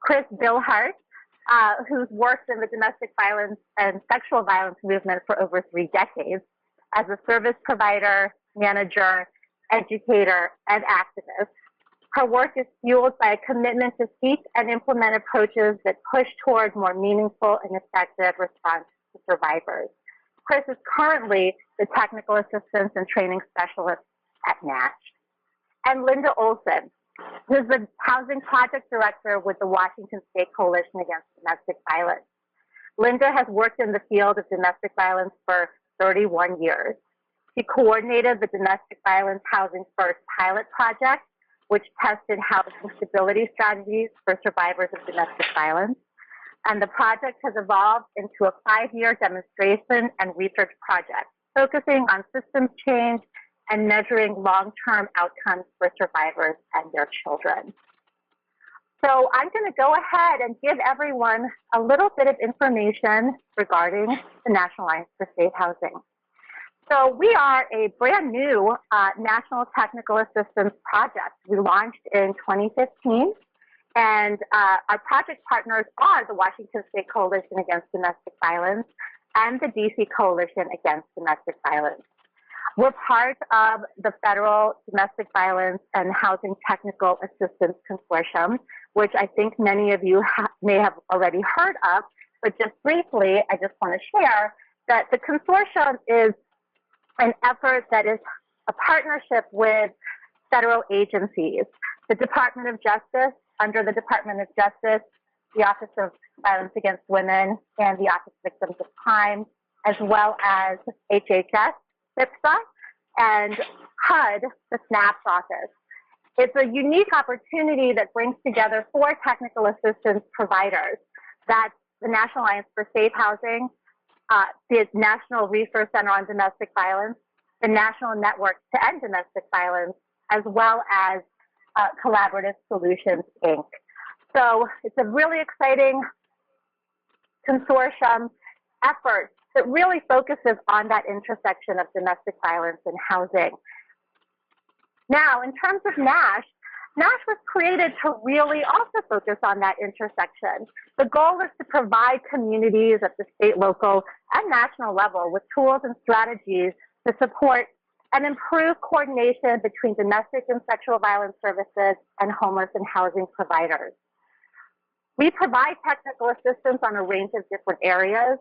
Kris Billhardt, who's worked in the domestic violence and sexual violence movement for over 3 decades as a service provider, manager, educator, and activist. Her work is fueled by a commitment to seek and implement approaches that push toward more meaningful and effective response to survivors. Kris is currently the Technical Assistance and Training Specialist at NASH. And Linda Olsen, who's the Housing Project Director with the Washington State Coalition Against Domestic Violence. Linda has worked in the field of domestic violence for 31 years. She coordinated the Domestic Violence Housing First pilot project, which tested housing stability strategies for survivors of domestic violence. And the project has evolved into a 5-year demonstration and research project, focusing on systems change and measuring long-term outcomes for survivors and their children. So I'm going to go ahead and give everyone a little bit of information regarding the National Alliance for Safe Housing. So we are a brand new National Technical Assistance project. We launched in 2015, and our project partners are the Washington State Coalition Against Domestic Violence and the DC Coalition Against Domestic Violence. We're part of the Federal Domestic Violence and Housing Technical Assistance Consortium, which I think many of you may have already heard of, but just briefly, I just want to share that the consortium is an effort that is a partnership with federal agencies, the Department of Justice, under the Department of Justice, the Office of Violence Against Women, and the Office of Victims of Crime, as well as HHS, HIPSA, and HUD, the SNAP's office. It's a unique opportunity that brings together 4 technical assistance providers. That's the National Alliance for Safe Housing, the National Resource Center on Domestic Violence, the National Network to End Domestic Violence, as well as Collaborative Solutions, Inc. So it's a really exciting consortium effort that really focuses on that intersection of domestic violence and housing. Now, in terms of NASH, NASH was created to really also focus on that intersection. The goal is to provide communities at the state, local, and national level with tools and strategies to support and improve coordination between domestic and sexual violence services and homeless and housing providers. We provide technical assistance on a range of different areas,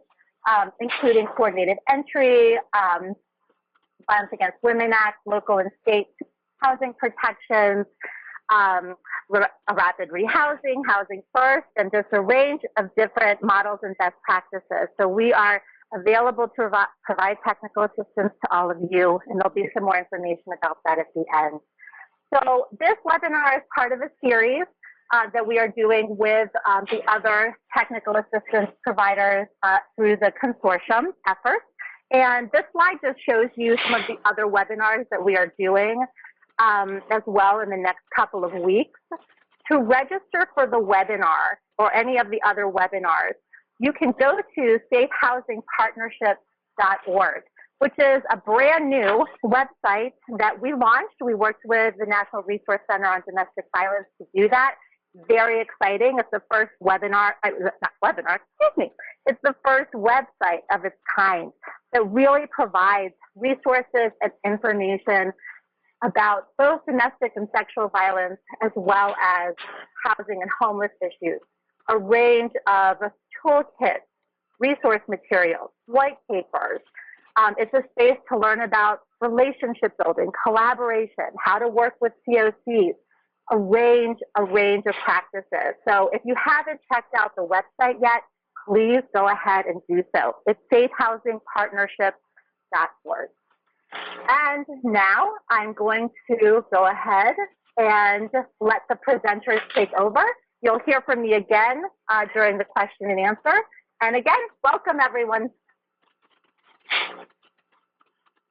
including coordinated entry, Violence Against Women Act, local and state housing protections, rapid rehousing, housing first, and just a range of different models and best practices. So we are available to provide technical assistance to all of you, and there'll be some more information about that at the end. So this webinar is part of a series that we are doing with the other technical assistance providers through the consortium effort. And this slide just shows you some of the other webinars that we are doing as well in the next couple of weeks. To register for the webinar or any of the other webinars, you can go to safehousingpartnership.org, which is a brand new website that we launched. We worked with the National Resource Center on Domestic Violence to do that. Very exciting. It's the first webinar, it's the first website of its kind that really provides resources and information about both domestic and sexual violence, as well as housing and homeless issues, a range of toolkits, resource materials, white papers. It's a space to learn about relationship building, collaboration, how to work with COCs, a range of practices. So if you haven't checked out the website yet, please go ahead and do so. It's safehousingpartnership.org. And now I'm going to go ahead and let the presenters take over. You'll hear from me again during the question and answer. And again, welcome everyone.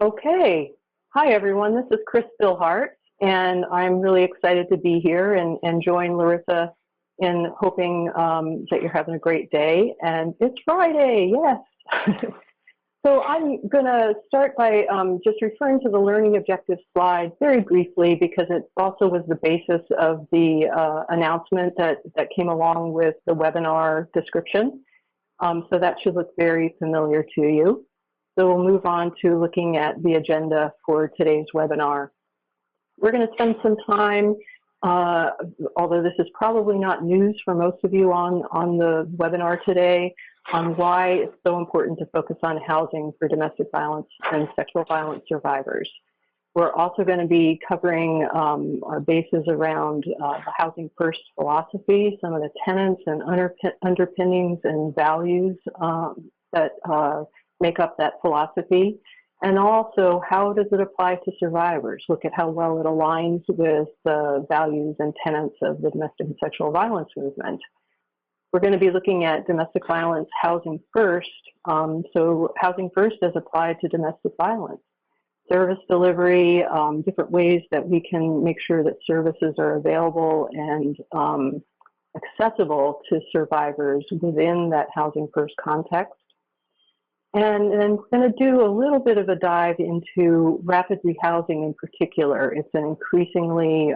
Okay. Hi everyone, this is Kris Billhardt, and I'm really excited to be here and join Larissa in hoping that you're having a great day. And it's Friday, yes. So I'm going to start by just referring to the learning objectives slide very briefly, because it also was the basis of the announcement that came along with the webinar description. So that should look very familiar to you. So we'll move on to looking at the agenda for today's webinar. We're going to spend some time, although this is probably not news for most of you on the webinar today, on why it's so important to focus on housing for domestic violence and sexual violence survivors. We're also going to be covering our bases around the Housing First philosophy, some of the tenets and underpinnings and values that make up that philosophy, and also how does it apply to survivors. Look at how well it aligns with the values and tenets of the domestic and sexual violence movement. We're going to be looking at domestic violence housing first. So housing first as applied to domestic violence. Service delivery, different ways that we can make sure that services are available and accessible to survivors within that housing first context. And then we're going to do a little bit of a dive into rapid rehousing in particular. It's an increasingly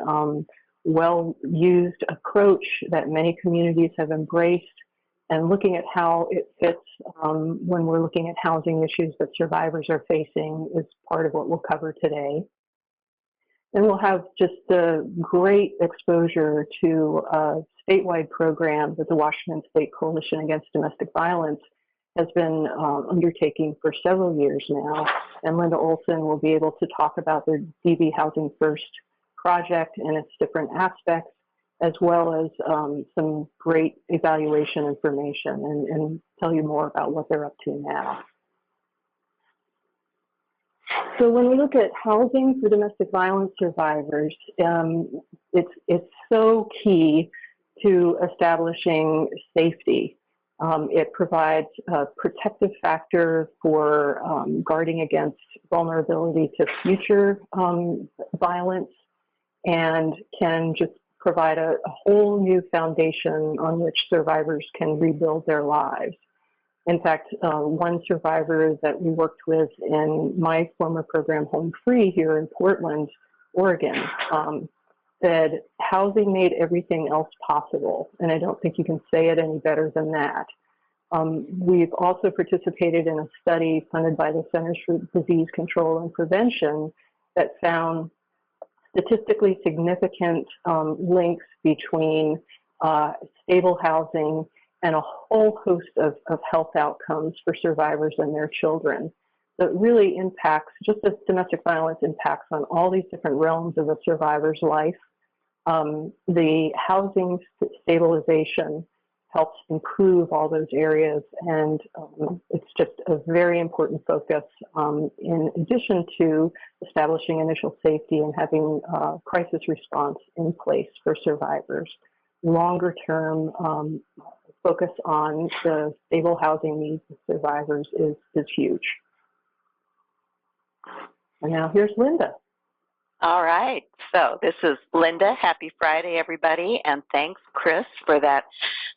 well-used approach that many communities have embraced, and looking at how it fits when we're looking at housing issues that survivors are facing is part of what we'll cover today. And we'll have just a great exposure to a statewide program that the Washington State Coalition Against Domestic Violence has been undertaking for several years now. And Linda Olsen will be able to talk about their DV Housing First project and its different aspects, as well as some great evaluation information, and tell you more about what they're up to now. So when we look at housing for domestic violence survivors, it's so key to establishing safety. It provides a protective factor for guarding against vulnerability to future violence, and can just provide a whole new foundation on which survivors can rebuild their lives. In fact, one survivor that we worked with in my former program, Home Free, here in Portland, Oregon, said housing made everything else possible. And I don't think you can say it any better than that. We've also participated in a study funded by the Centers for Disease Control and Prevention that found statistically significant links between stable housing and a whole host of health outcomes for survivors and their children. So it really impacts, just as domestic violence impacts on all these different realms of a survivor's life, the housing stabilization helps improve all those areas, and it's just a very important focus in addition to establishing initial safety and having crisis response in place for survivors. Longer term focus on the stable housing needs of survivors is huge. And now here's Linda. All right, so this is Linda. Happy Friday, everybody, and thanks, Kris, for that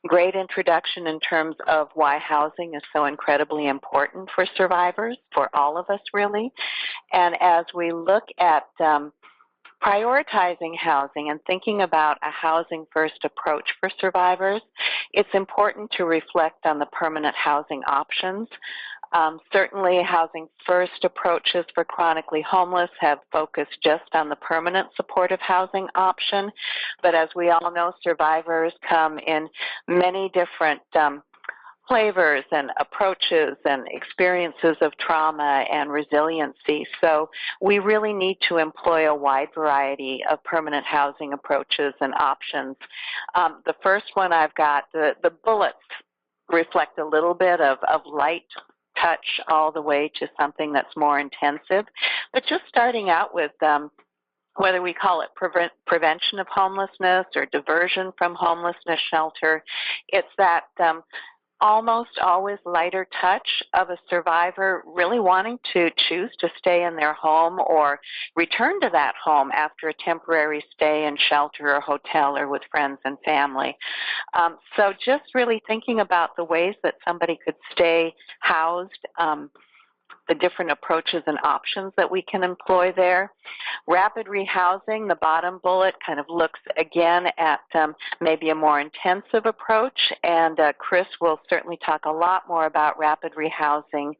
great introduction in terms of why housing is so incredibly important for survivors, for all of us, really. And as we look at prioritizing housing and thinking about a housing-first approach for survivors, it's important to reflect on the permanent housing options. Certainly, housing-first approaches for chronically homeless have focused just on the permanent supportive housing option, but as we all know, survivors come in many different flavors and approaches and experiences of trauma and resiliency. So we really need to employ a wide variety of permanent housing approaches and options. The first one I've got, the bullets reflect a little bit of light touch all the way to something that's more intensive. But just starting out with whether we call it prevention of homelessness or diversion from homelessness shelter, it's that almost always lighter touch of a survivor really wanting to choose to stay in their home or return to that home after a temporary stay in shelter or hotel or with friends and family. So just really thinking about the ways that somebody could stay housed the different approaches and options that we can employ there. Rapid rehousing, the bottom bullet, kind of looks again at maybe a more intensive approach, and Kris will certainly talk a lot more about rapid rehousing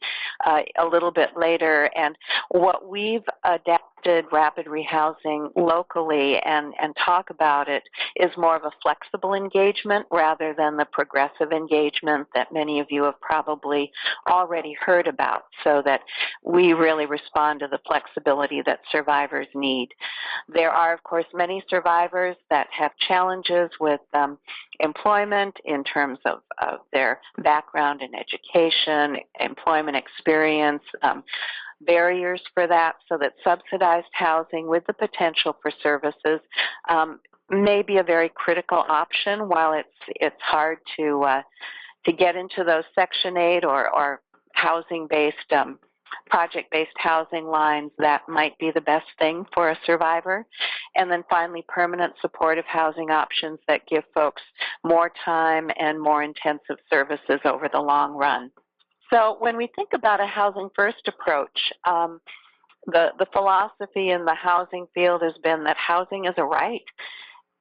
a little bit later. And what we've adapted rapid rehousing locally and talk about it is more of a flexible engagement rather than the progressive engagement that many of you have probably already heard about, so that we really respond to the flexibility that survivors need. There are, of course, many survivors that have challenges with employment in terms of their background in education, employment experience, barriers for that, so that subsidized housing with the potential for services may be a very critical option. While it's hard to get into those Section 8 or housing-based, project-based housing lines, that might be the best thing for a survivor. And then finally, permanent supportive housing options that give folks more time and more intensive services over the long run. So when we think about a housing first approach, the philosophy in the housing field has been that housing is a right,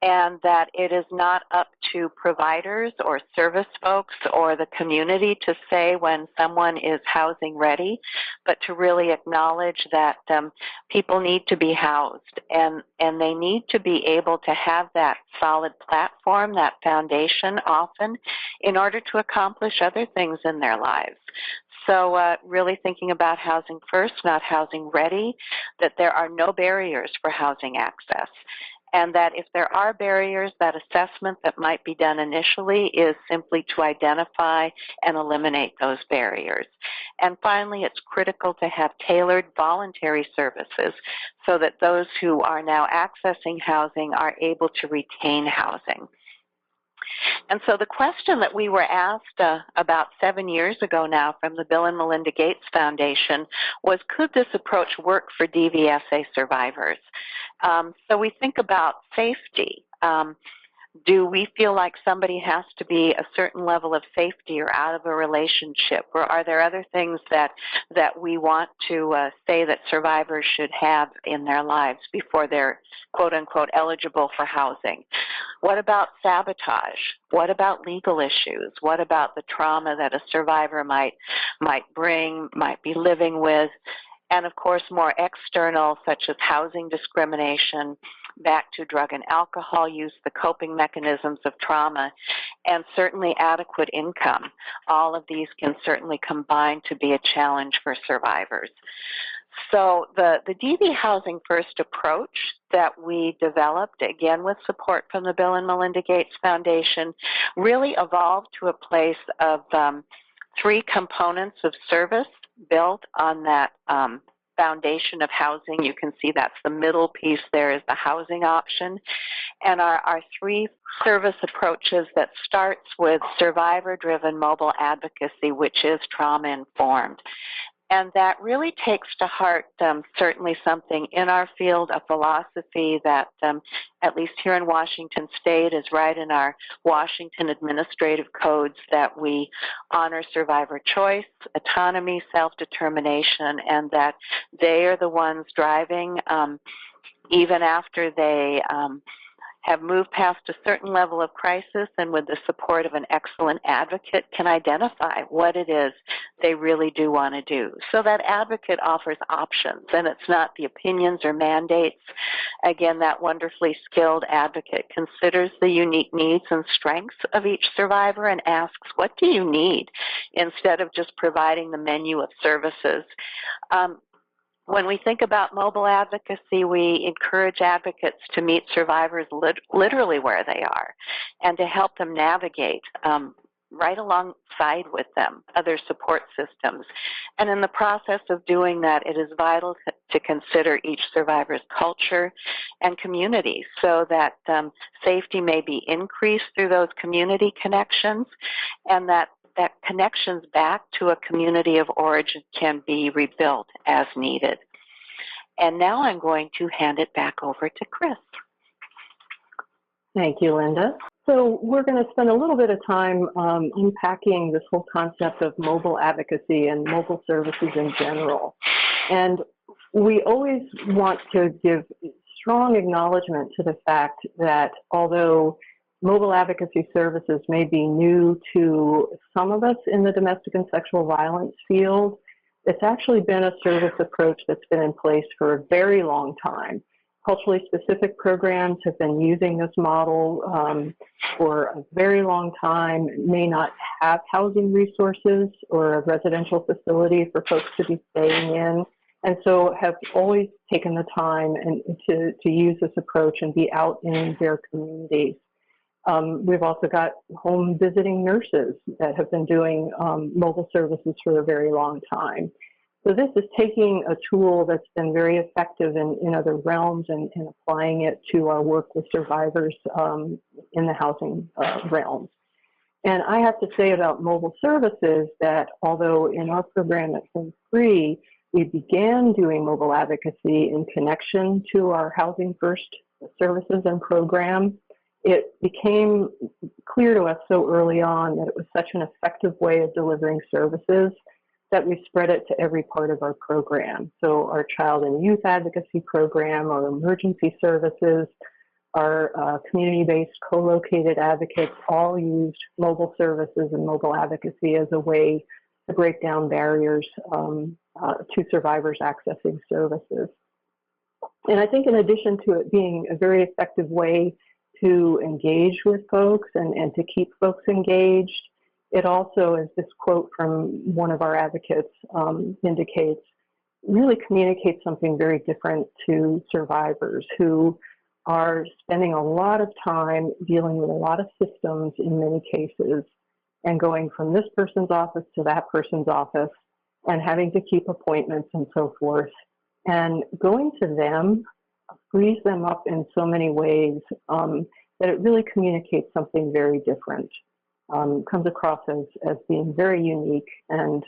and that it is not up to providers or service folks or the community to say when someone is housing ready, but to really acknowledge that people need to be housed, and they need to be able to have that solid platform, that foundation often, in order to accomplish other things in their lives. So really thinking about housing first, not housing ready, that there are no barriers for housing access. And that if there are barriers, that assessment that might be done initially is simply to identify and eliminate those barriers. And finally, it's critical to have tailored voluntary services so that those who are now accessing housing are able to retain housing. And so the question that we were asked about 7 years ago now from the Bill and Melinda Gates Foundation was, could this approach work for DVSA survivors? So we think about safety. Do we feel like somebody has to be a certain level of safety or out of a relationship? Or are there other things that we want to say that survivors should have in their lives before they're, quote unquote, eligible for housing? What about sabotage? What about legal issues? What about the trauma that a survivor might bring, might be living with? And of course, more external, such as housing discrimination, back to drug and alcohol use, the coping mechanisms of trauma, and certainly adequate income. All of these can certainly combine to be a challenge for survivors. So the DV Housing First approach that we developed, again with support from the Bill and Melinda Gates Foundation, really evolved to a place of 3 components of service built on that foundation of housing. You can see that's the middle piece there is the housing option. And our 3 service approaches that starts with survivor-driven mobile advocacy, which is trauma-informed. And that really takes to heart certainly something in our field, a philosophy that at least here in Washington State is right in our Washington administrative codes, that we honor survivor choice, autonomy, self-determination, and that they are the ones driving even after they have moved past a certain level of crisis, and with the support of an excellent advocate can identify what it is they really do want to do. So that advocate offers options, and it's not the opinions or mandates. Again, that wonderfully skilled advocate considers the unique needs and strengths of each survivor and asks, what do you need? Instead of just providing the menu of services. When we think about mobile advocacy, we encourage advocates to meet survivors literally where they are and to help them navigate right alongside with them other support systems. And in the process of doing that, it is vital to consider each survivor's culture and community so that safety may be increased through those community connections, and that connections back to a community of origin can be rebuilt as needed. And now I'm going to hand it back over to Kris. Thank you, Linda. So we're going to spend a little bit of time unpacking this whole concept of mobile advocacy and mobile services in general. And we always want to give strong acknowledgement to the fact that although mobile advocacy services may be new to some of us in the domestic and sexual violence field, it's actually been a service approach that's been in place for a very long time. Culturally specific programs have been using this model for a very long time, may not have housing resources or a residential facility for folks to be staying in, and so have always taken the time to use this approach and be out in their communities. We've also got home visiting nurses that have been doing mobile services for a very long time. So this is taking a tool that's been very effective in other realms and applying it to our work with survivors in the housing realm. And I have to say about mobile services that although in our program at Home Free, we began doing mobile advocacy in connection to our Housing First services and program, it became clear to us so early on that it was such an effective way of delivering services that we spread it to every part of our program. So our child and youth advocacy program, our emergency services, our community-based co-located advocates all used mobile services and mobile advocacy as a way to break down barriers to survivors accessing services. And I think in addition to it being a very effective way to engage with folks and to keep folks engaged, it also, as this quote from one of our advocates indicates, really communicates something very different to survivors who are spending a lot of time dealing with a lot of systems in many cases and going from this person's office to that person's office and having to keep appointments and so forth. And going to them frees them up in so many ways that it really communicates something very different. Comes across as being very unique and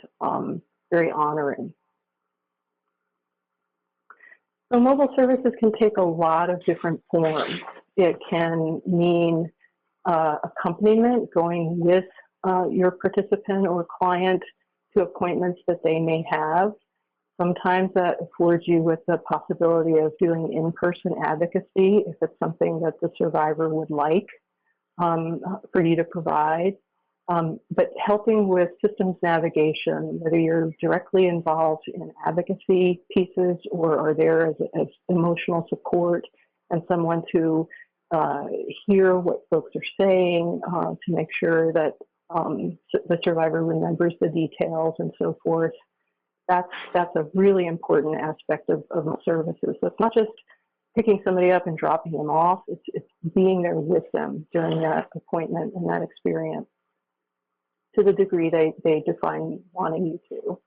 very honoring. So mobile services can take a lot of different forms. It can mean accompaniment, going with your participant or client to appointments that they may have. Sometimes that affords you with the possibility of doing in-person advocacy if it's something that the survivor would like for you to provide. But helping with systems navigation, whether you're directly involved in advocacy pieces or are there as emotional support and someone to hear what folks are saying, to make sure that the survivor remembers the details and so forth. That's a really important aspect of services. So it's not just picking somebody up and dropping them off, it's being there with them during that appointment and that experience to the degree they define wanting you to.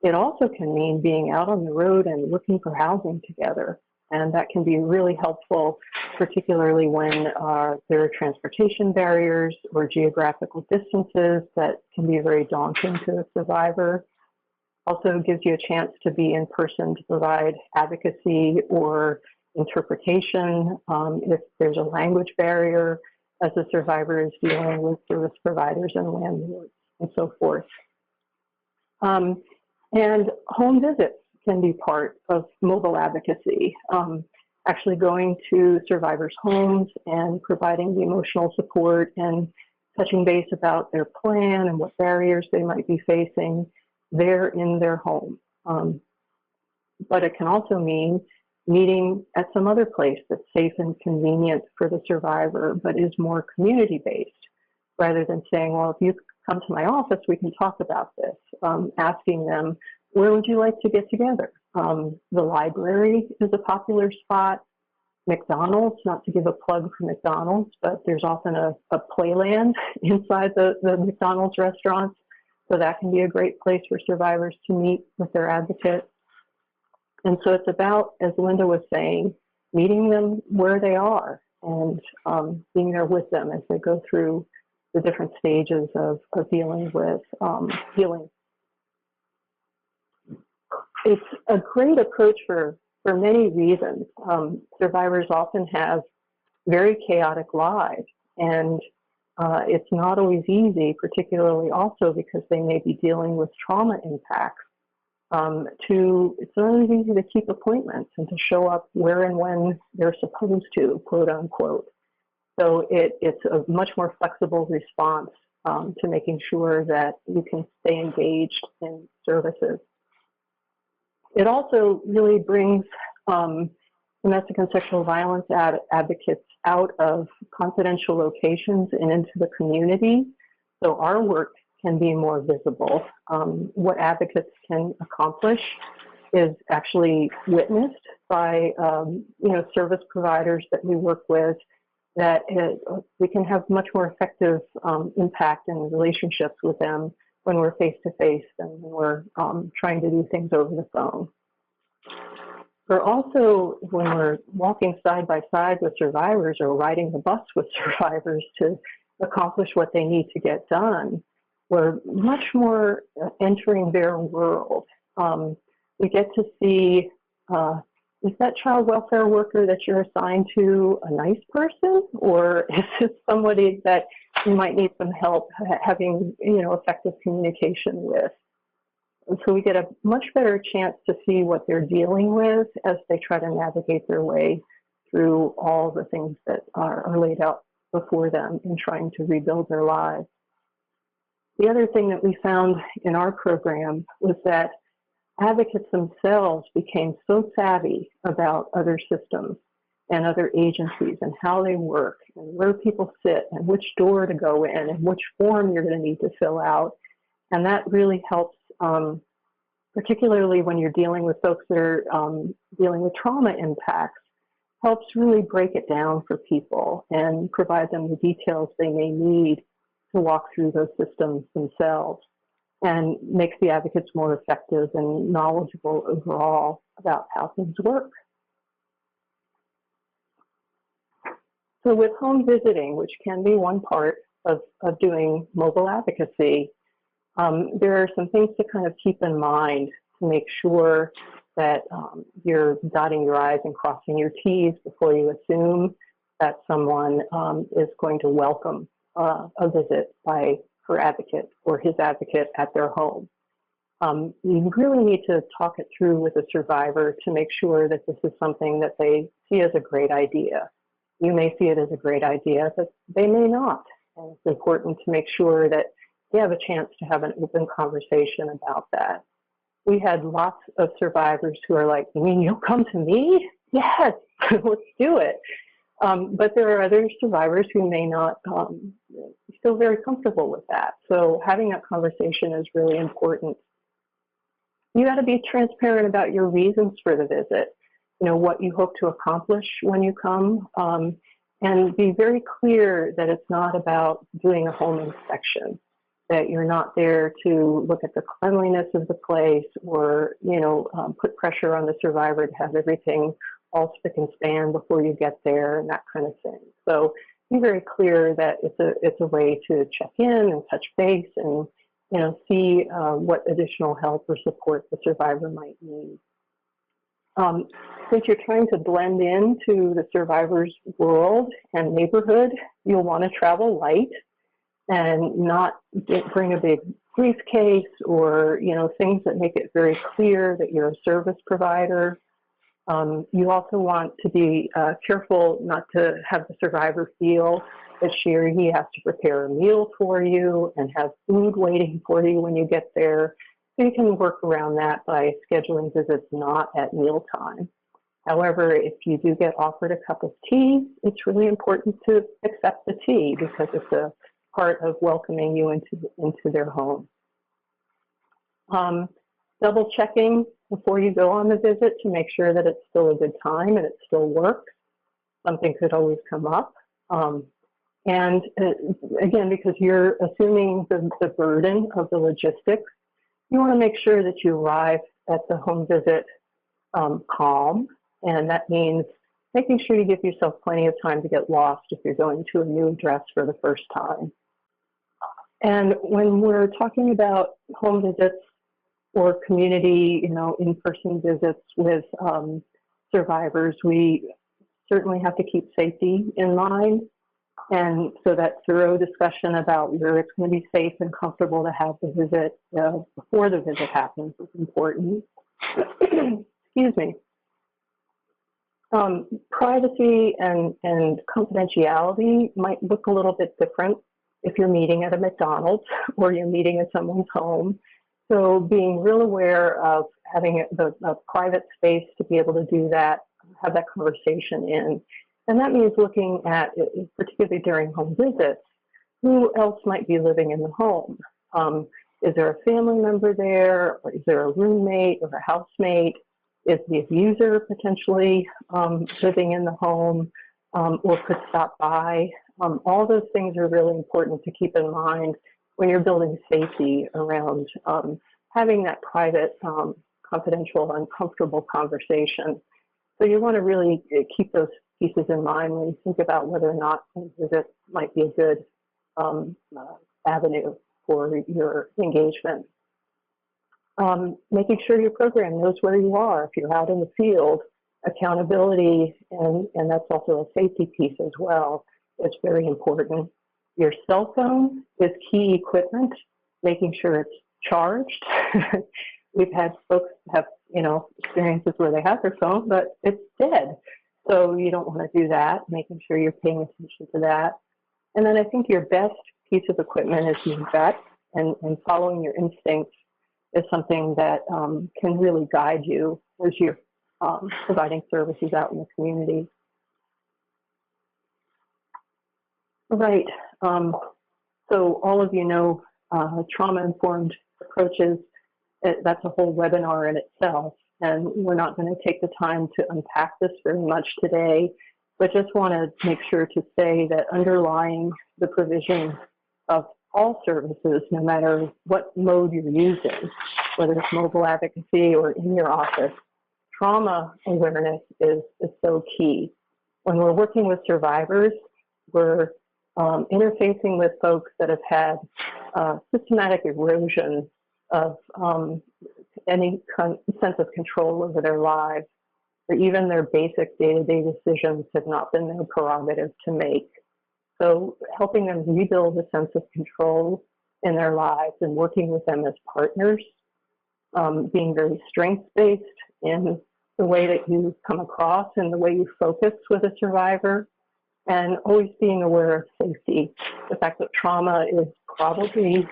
It also can mean being out on the road and looking for housing together. And that can be really helpful, particularly when there are transportation barriers or geographical distances that can be very daunting to a survivor. Also gives you a chance to be in person to provide advocacy or interpretation if there's a language barrier as the survivor is dealing with service providers and landlords and so forth. And home visits can be part of mobile advocacy. Actually going to survivors' homes and providing the emotional support and touching base about their plan and what barriers they might be facing there in their home. But it can also mean meeting at some other place that's safe and convenient for the survivor, but is more community-based, rather than saying, well, if you come to my office, we can talk about this. Asking them, where would you like to get together? The library is a popular spot. McDonald's, not to give a plug for McDonald's, but there's often a playland inside the McDonald's restaurants. So that can be a great place for survivors to meet with their advocate. And so it's about, as Linda was saying, meeting them where they are and being there with them as they go through the different stages of dealing with healing. It's a great approach for many reasons. Survivors often have very chaotic lives. And it's not always easy, particularly also because they may be dealing with trauma impacts. It's not always easy to keep appointments and to show up where and when they're supposed to, quote unquote. So it's a much more flexible response to making sure that you can stay engaged in services. It also really brings domestic and sexual violence advocates out of confidential locations and into the community. So our work can be more visible. What advocates can accomplish is actually witnessed by service providers that we work with, that we can have much more effective impact in relationships with them when we're face-to-face than when we're trying to do things over the phone. Or also when we're walking side by side with survivors or riding the bus with survivors to accomplish what they need to get done, we're much more entering their world. We get to see, is that child welfare worker that you're assigned to a nice person, or is it somebody that you might need some help having, effective communication with? And so we get a much better chance to see what they're dealing with as they try to navigate their way through all the things that are laid out before them in trying to rebuild their lives. The other thing that we found in our program was that advocates themselves became so savvy about other systems and other agencies and how they work and where people sit and which door to go in and which form you're going to need to fill out. And that really helps, particularly when you're dealing with folks that are dealing with trauma impacts, helps really break it down for people and provide them the details they may need to walk through those systems themselves, and makes the advocates more effective and knowledgeable overall about how things work. So with home visiting, which can be one part of doing mobile advocacy, there are some things to kind of keep in mind to make sure that you're dotting your I's and crossing your T's before you assume that someone is going to welcome a visit by her advocate or his advocate at their home. You really need to talk it through with a survivor to make sure that this is something that they see as a great idea. You may see it as a great idea, but they may not. And it's important to make sure that they have a chance to have an open conversation about that. We had lots of survivors who are like, you mean you'll come to me? Yes, let's do it. But there are other survivors who may not feel very comfortable with that. So having that conversation is really important. You got to be transparent about your reasons for the visit, what you hope to accomplish when you come, and be very clear that it's not about doing a home inspection, that you're not there to look at the cleanliness of the place or, put pressure on the survivor to have everything all spick and span before you get there and that kind of thing. So be very clear that it's a way to check in and touch base and, see what additional help or support the survivor might need. Since you're trying to blend into the survivor's world and neighborhood, you'll want to travel light and not bring a big briefcase or, things that make it very clear that you're a service provider. You also want to be careful not to have the survivor feel that she or he has to prepare a meal for you and have food waiting for you when you get there. So you can work around that by scheduling visits not at mealtime. However, if you do get offered a cup of tea, it's really important to accept the tea because it's a part of welcoming you into their home. Double checking before you go on the visit to make sure that it's still a good time and it still works. Something could always come up. And again, because you're assuming the burden of the logistics, you want to make sure that you arrive at the home visit calm. And that means making sure you give yourself plenty of time to get lost if you're going to a new address for the first time. And when we're talking about home visits or community, in-person visits with survivors, we certainly have to keep safety in mind. And so that thorough discussion about whether it's going to be safe and comfortable to have the visit before the visit happens is important. Excuse me. Privacy and confidentiality might look a little bit different if you're meeting at a McDonald's or you're meeting at someone's home. So being real aware of having a private space to be able to do that, have that conversation in. And that means looking at, particularly during home visits, who else might be living in the home? Is there a family member there? Or is there a roommate or a housemate? Is the abuser potentially living in the home or could stop by? All those things are really important to keep in mind when you're building safety around having that private, confidential, and comfortable conversation. So you want to really keep those pieces in mind when you think about whether or not a visit might be a good avenue for your engagement. Making sure your program knows where you are. If you're out in the field, accountability, and that's also a safety piece as well, is very important. Your cell phone is key equipment, making sure it's charged. We've had folks have, experiences where they have their phone, but it's dead. So you don't want to do that, making sure you're paying attention to that. And then I think your best piece of equipment is your gut, and following your instincts is something that can really guide you as you're providing services out in the community. All right, so all of you know trauma-informed approaches, that's a whole webinar in itself, and we're not going to take the time to unpack this very much today, but just want to make sure to say that underlying the provision of all services, no matter what mode you're using, whether it's mobile advocacy or in your office, trauma awareness is so key. When we're working with survivors, we're interfacing with folks that have had systematic erosion of any sense of control over their lives, or even their basic day-to-day decisions have not been their prerogative to make. So helping them rebuild a sense of control in their lives and working with them as partners, being very strengths-based in the way that you come across and the way you focus with a survivor, and always being aware of safety. The fact that trauma is probably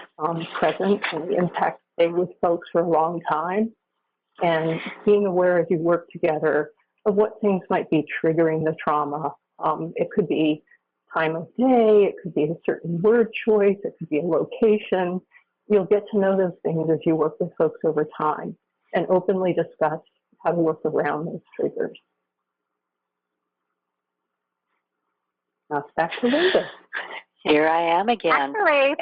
present and the impact stay with folks for a long time, and being aware as you work together of what things might be triggering the trauma. It could be time of day, it could be a certain word choice, it could be a location. You'll get to know those things as you work with folks over time and openly discuss how to work around those triggers. Now back to Linda. Here I am again. Actually,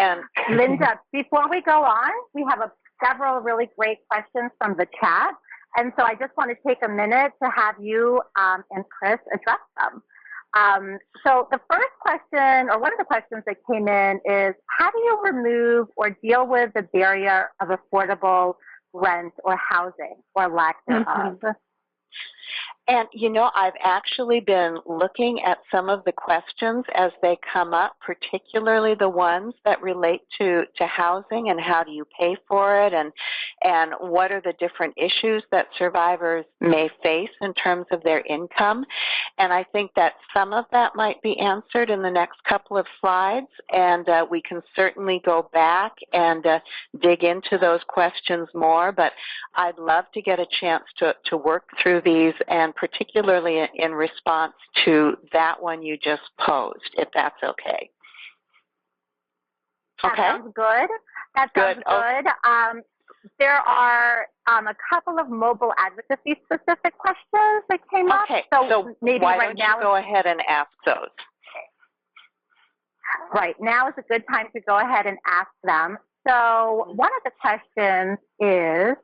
Linda, before we go on, we have several really great questions from the chat. And so I just want to take a minute to have you and Kris address them. So the first question, or one of the questions that came in, is how do you remove or deal with the barrier of affordable rent or housing or lack thereof? And, I've actually been looking at some of the questions as they come up, particularly the ones that relate to housing and how do you pay for it, and what are the different issues that survivors may face in terms of their income. And I think that some of that might be answered in the next couple of slides, and we can certainly go back and dig into those questions more, but I'd love to get a chance to work through these, and particularly in response to that one you just posed, if that's okay. That sounds good. That sounds good. There are a couple of mobile advocacy specific questions that came up. So maybe why right don't now you go ahead and ask those? Right now is a good time to go ahead and ask them. So one of the questions is,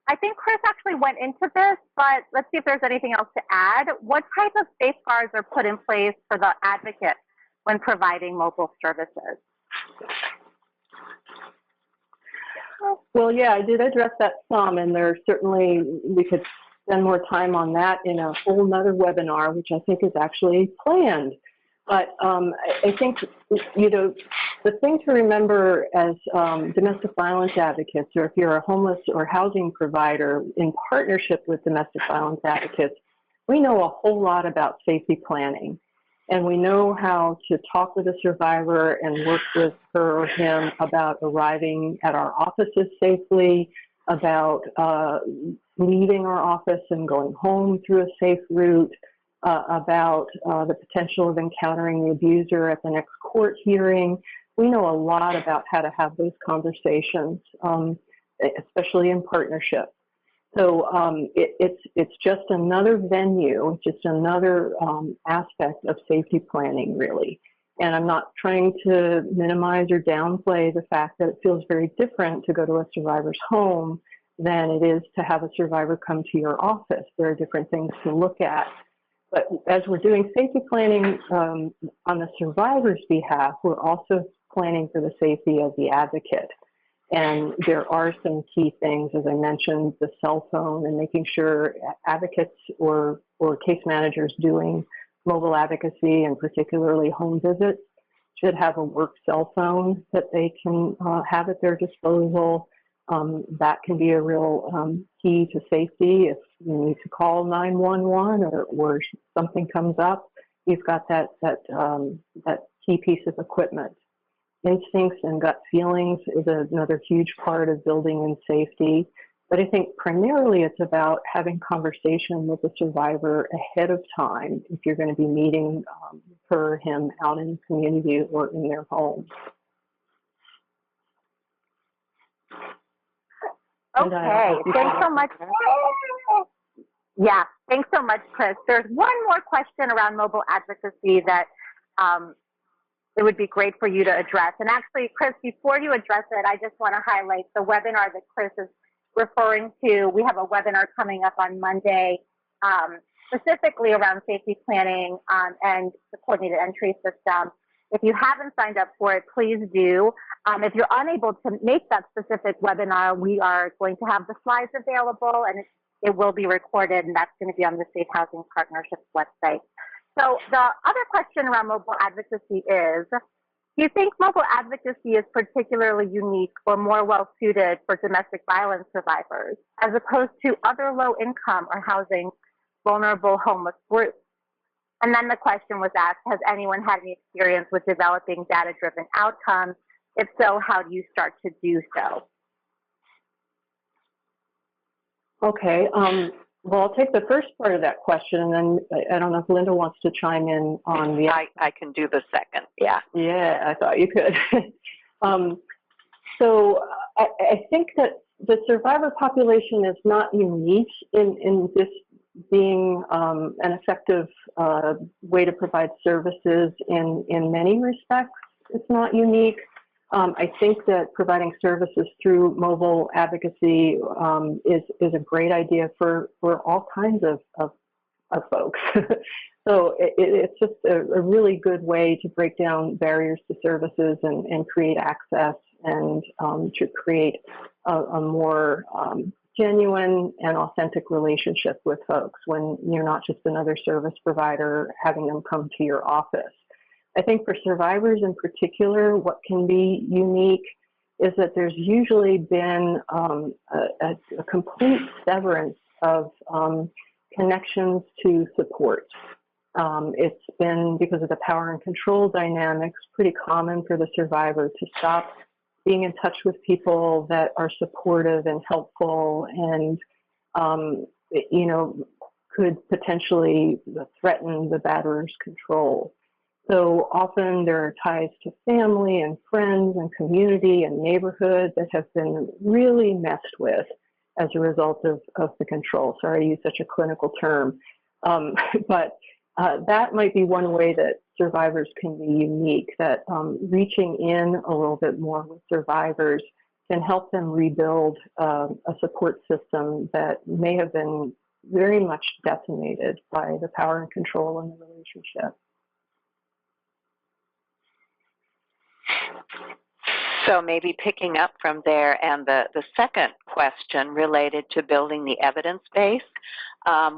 I think Kris actually went into this, but let's see if there's anything else to add. What type of safeguards are put in place for the advocate when providing mobile services? Well, yeah, I did address that some, and there certainly we could spend more time on that in a whole nother webinar, which I think is actually planned. But I think, you know, the thing to remember as domestic violence advocates, or if you're a homeless or housing provider in partnership with domestic violence advocates, we know a whole lot about safety planning. And we know how to talk with a survivor and work with her or him about arriving at our offices safely, about leaving our office and going home through a safe route, about the potential of encountering the abuser at the next court hearing. We know a lot about how to have those conversations, especially in partnership. So it's just another venue, just another aspect of safety planning, really. And I'm not trying to minimize or downplay the fact that it feels very different to go to a survivor's home than it is to have a survivor come to your office. There are different things to look at. But as we're doing safety planning on the survivor's behalf, we're also planning for the safety of the advocate. And there are some key things, as I mentioned, the cell phone and making sure advocates or case managers doing mobile advocacy and particularly home visits should have a work cell phone that they can have at their disposal. That can be a real key to safety. If you need to call 911 or something comes up, you've got that key piece of equipment. Instincts and gut feelings is another huge part of building in safety. But I think primarily it's about having conversation with the survivor ahead of time if you're going to be meeting her or him out in the community or in their home. Okay, thanks so much. Yeah, thanks so much, Kris. There's one more question around mobile advocacy that it would be great for you to address. And actually, Kris, before you address it, I just want to highlight the webinar that Kris is referring to. We have a webinar coming up on Monday, specifically around safety planning and the coordinated entry system. If you haven't signed up for it, please do. If you're unable to make that specific webinar, we are going to have the slides available, and it will be recorded, and that's going to be on the Safe Housing Partnerships website. So the other question around mobile advocacy is, do you think mobile advocacy is particularly unique or more well-suited for domestic violence survivors, as opposed to other low-income or housing vulnerable homeless groups? And then the question was asked, has anyone had any experience with developing data-driven outcomes? If so, how do you start to do so? Okay. Well, I'll take the first part of that question, and then I don't know if Linda wants to chime in on the... I can do the second, yeah. Yeah, I thought you could. So I think that the survivor population is not unique in this being an effective way to provide services in many respects. It's not unique. I think that providing services through mobile advocacy is a great idea for all kinds of folks. So it's just a really good way to break down barriers to services and create access and to create a more genuine and authentic relationship with folks when you're not just another service provider having them come to your office. I think for survivors in particular, what can be unique is that there's usually been a complete severance of connections to support. It's been, because of the power and control dynamics, pretty common for the survivor to stop being in touch with people that are supportive and helpful and, you know, could potentially threaten the batterer's control. So often there are ties to family and friends and community and neighborhood that have been really messed with as a result of the control. Sorry to use such a clinical term, but that might be one way that survivors can be unique, that reaching in a little bit more with survivors can help them rebuild a support system that may have been very much decimated by the power and control in the relationship. So maybe picking up from there, and the second question related to building the evidence base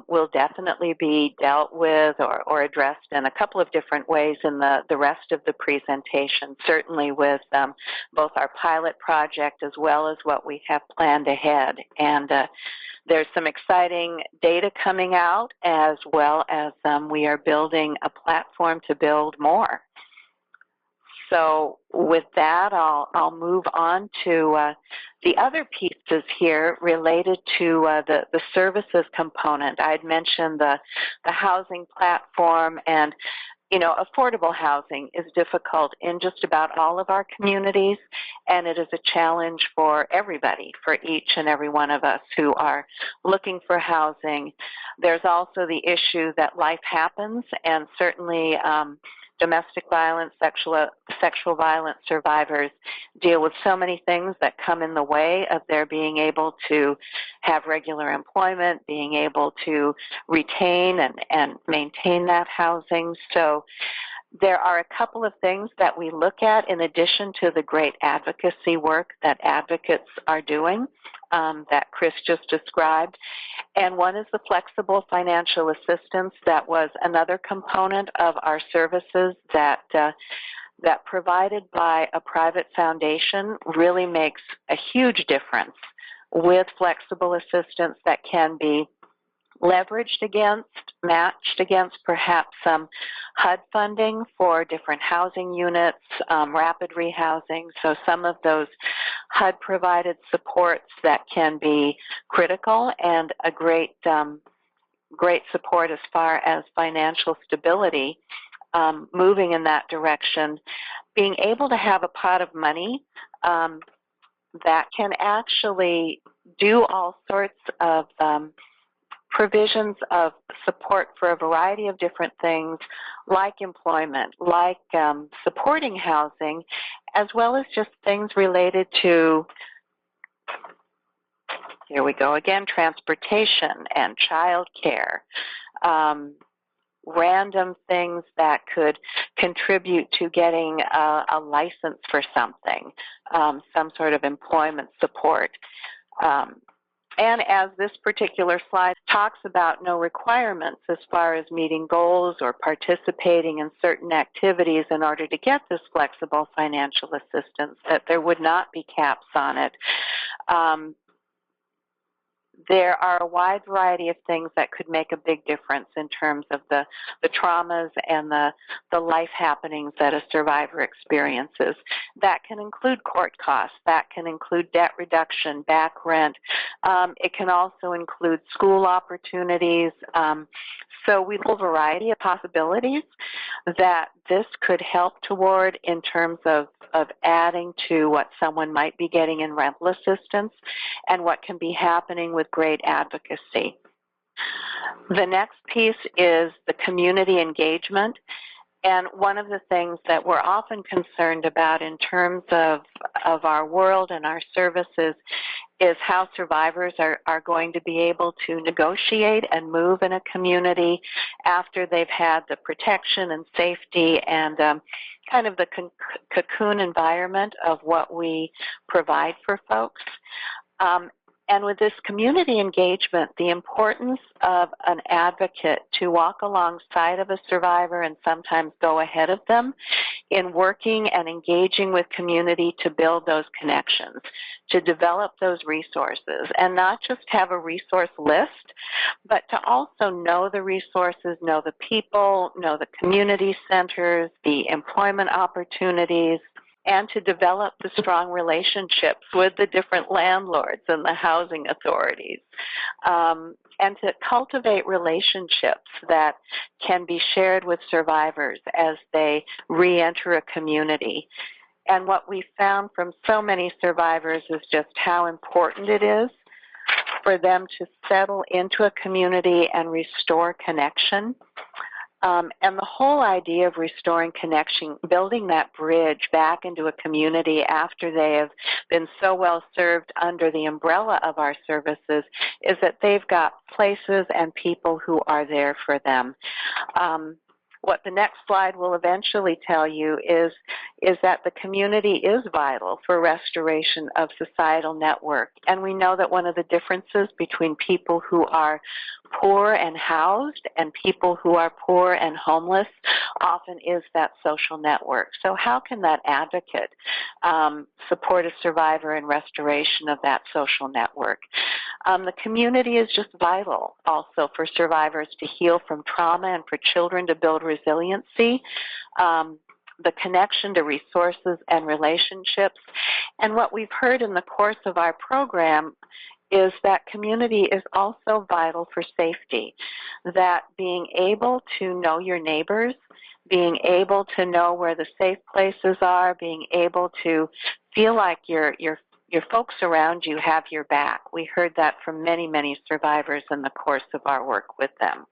will definitely be dealt with or addressed in a couple of different ways in the rest of the presentation, certainly with both our pilot project as well as what we have planned ahead. And there's some exciting data coming out, as well as we are building a platform to build more. So with that, I'll move on to the other pieces here related to the services component. I'd mentioned the housing platform, and affordable housing is difficult in just about all of our communities, and it is a challenge for everybody, for each and every one of us who are looking for housing. There's also the issue that life happens, and certainly domestic violence, sexual violence survivors deal with so many things that come in the way of their being able to have regular employment, being able to retain and maintain that housing. So there are a couple of things that we look at in addition to the great advocacy work that advocates are doing that Kris just described. And one is the flexible financial assistance. That was another component of our services that provided by a private foundation really makes a huge difference with flexible assistance that can be leveraged against, matched against perhaps some HUD funding for different housing units, rapid rehousing. So some of those HUD-provided supports that can be critical and a great support as far as financial stability, moving in that direction. Being able to have a pot of money that can actually do all sorts of provisions of support for a variety of different things, like employment, like supporting housing, as well as just things related to, here we go again, transportation and child care, random things that could contribute to getting a license for something, some sort of employment support. And as this particular slide talks about no requirements as far as meeting goals or participating in certain activities in order to get this flexible financial assistance, that there would not be caps on it. There are a wide variety of things that could make a big difference in terms of the traumas and the life happenings that a survivor experiences. That can include court costs. That can include debt reduction, back rent. It can also include school opportunities. So we have a variety of possibilities that this could help toward in terms of adding to what someone might be getting in rental assistance and what can be happening with great advocacy. The next piece is the community engagement. And one of the things that we're often concerned about in terms of our world and our services is how survivors are going to be able to negotiate and move in a community after they've had the protection and safety and kind of the cocoon environment of what we provide for folks. And with this community engagement, the importance of an advocate to walk alongside of a survivor and sometimes go ahead of them in working and engaging with community to build those connections, to develop those resources, and not just have a resource list, but to also know the resources, know the people, know the community centers, the employment opportunities, and to develop the strong relationships with the different landlords and the housing authorities, and to cultivate relationships that can be shared with survivors as they re-enter a community. And what we found from so many survivors is just how important it is for them to settle into a community and restore connection. And the whole idea of restoring connection, building that bridge back into a community after they have been so well served under the umbrella of our services, is that they've got places and people who are there for them. what the next slide will eventually tell you is that the community is vital for restoration of societal network. And we know that one of the differences between people who are poor and housed and people who are poor and homeless often is that social network. So how can that advocate support a survivor in restoration of that social network? The community is just vital also for survivors to heal from trauma and for children to build resiliency. The connection to resources and relationships. And what we've heard in the course of our program is that community is also vital for safety, that being able to know your neighbors, being able to know where the safe places are, being able to feel like your folks around you have your back. We heard that from many, many survivors in the course of our work with them.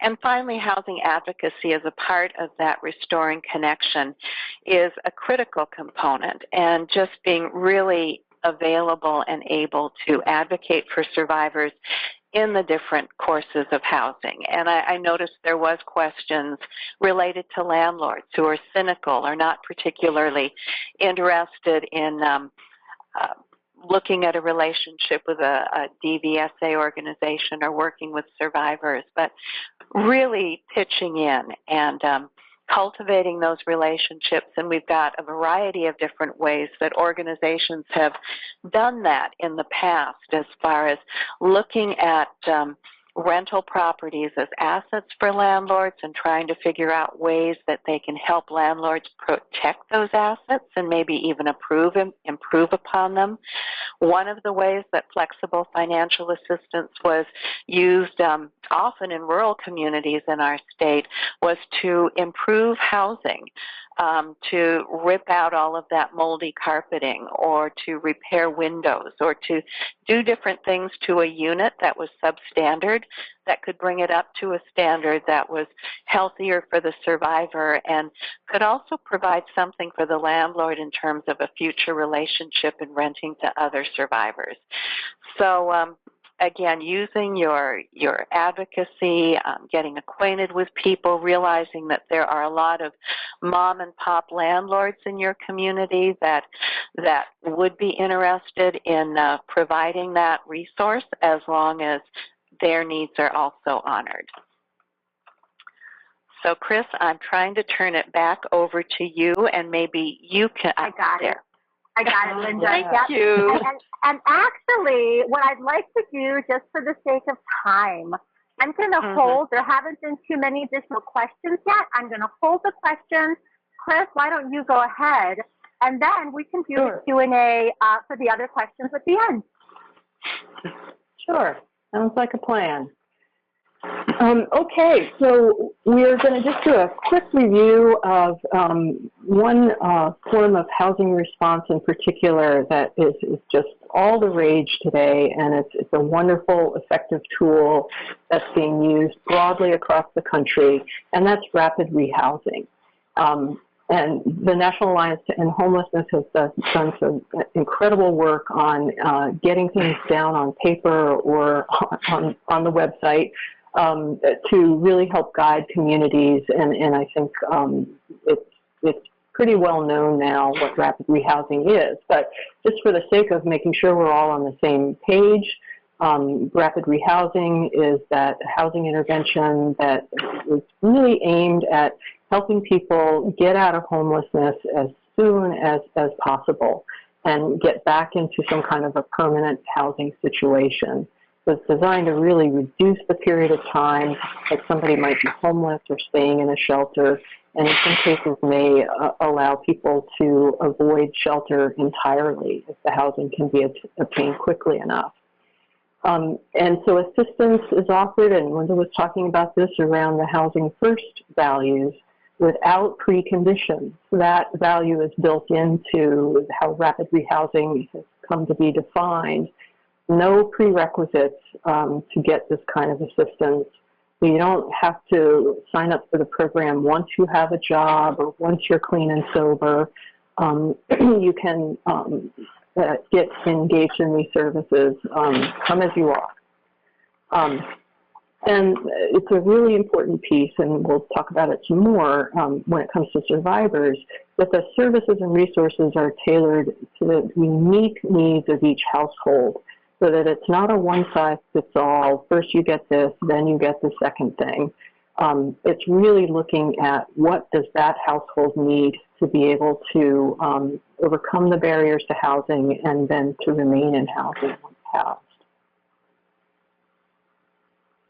And finally, housing advocacy as a part of that restoring connection is a critical component, and just being really available and able to advocate for survivors in the different courses of housing. And I noticed there was questions related to landlords who are cynical or not particularly interested in looking at a relationship with a DVSA organization or working with survivors, but really pitching in and cultivating those relationships. And we've got a variety of different ways that organizations have done that in the past, as far as looking at rental properties as assets for landlords and trying to figure out ways that they can help landlords protect those assets and maybe even improve upon them. One of the ways that flexible financial assistance was used often in rural communities in our state was to improve housing, to rip out all of that moldy carpeting or to repair windows or to do different things to a unit that was substandard that could bring it up to a standard that was healthier for the survivor and could also provide something for the landlord in terms of a future relationship and renting to other survivors. So again, using your advocacy, getting acquainted with people, realizing that there are a lot of mom and pop landlords in your community that would be interested in providing that resource as long as their needs are also honored. So, Kris, I'm trying to turn it back over to you, and maybe you can. I got it. I got it, Linda. Thank you. And actually, what I'd like to do, just for the sake of time, I'm going to hold. There haven't been too many additional questions yet. I'm going to hold the questions. Kris, why don't you go ahead, and then we can do the Q&A for the other questions at the end. Sure. Sounds like a plan. Okay, so we're going to just do a quick review of one form of housing response in particular that is just all the rage today, and it's a wonderful, effective tool that's being used broadly across the country, and that's rapid rehousing. And the National Alliance to End Homelessness has done some incredible work on getting things down on paper or on the website to really help guide communities. And I think it's pretty well known now what rapid rehousing is. But just for the sake of making sure we're all on the same page, rapid rehousing is that housing intervention that is really aimed at helping people get out of homelessness as soon as possible and get back into some kind of a permanent housing situation. So it's designed to really reduce the period of time that somebody might be homeless or staying in a shelter, and in some cases may allow people to avoid shelter entirely if the housing can be obtained quickly enough. And so assistance is offered, and Linda was talking about this, around the housing first values without preconditions. That value is built into how rapid rehousing has come to be defined. No prerequisites to get this kind of assistance. So you don't have to sign up for the program once you have a job or once you're clean and sober. You can get engaged in these services, come as you are. And it's a really important piece, and we'll talk about it some more when it comes to survivors, that the services and resources are tailored to the unique needs of each household, so that it's not a one-size-fits-all, first you get this, then you get the second thing. It's really looking at what does that household need to be able to overcome the barriers to housing and then to remain in housing once housed.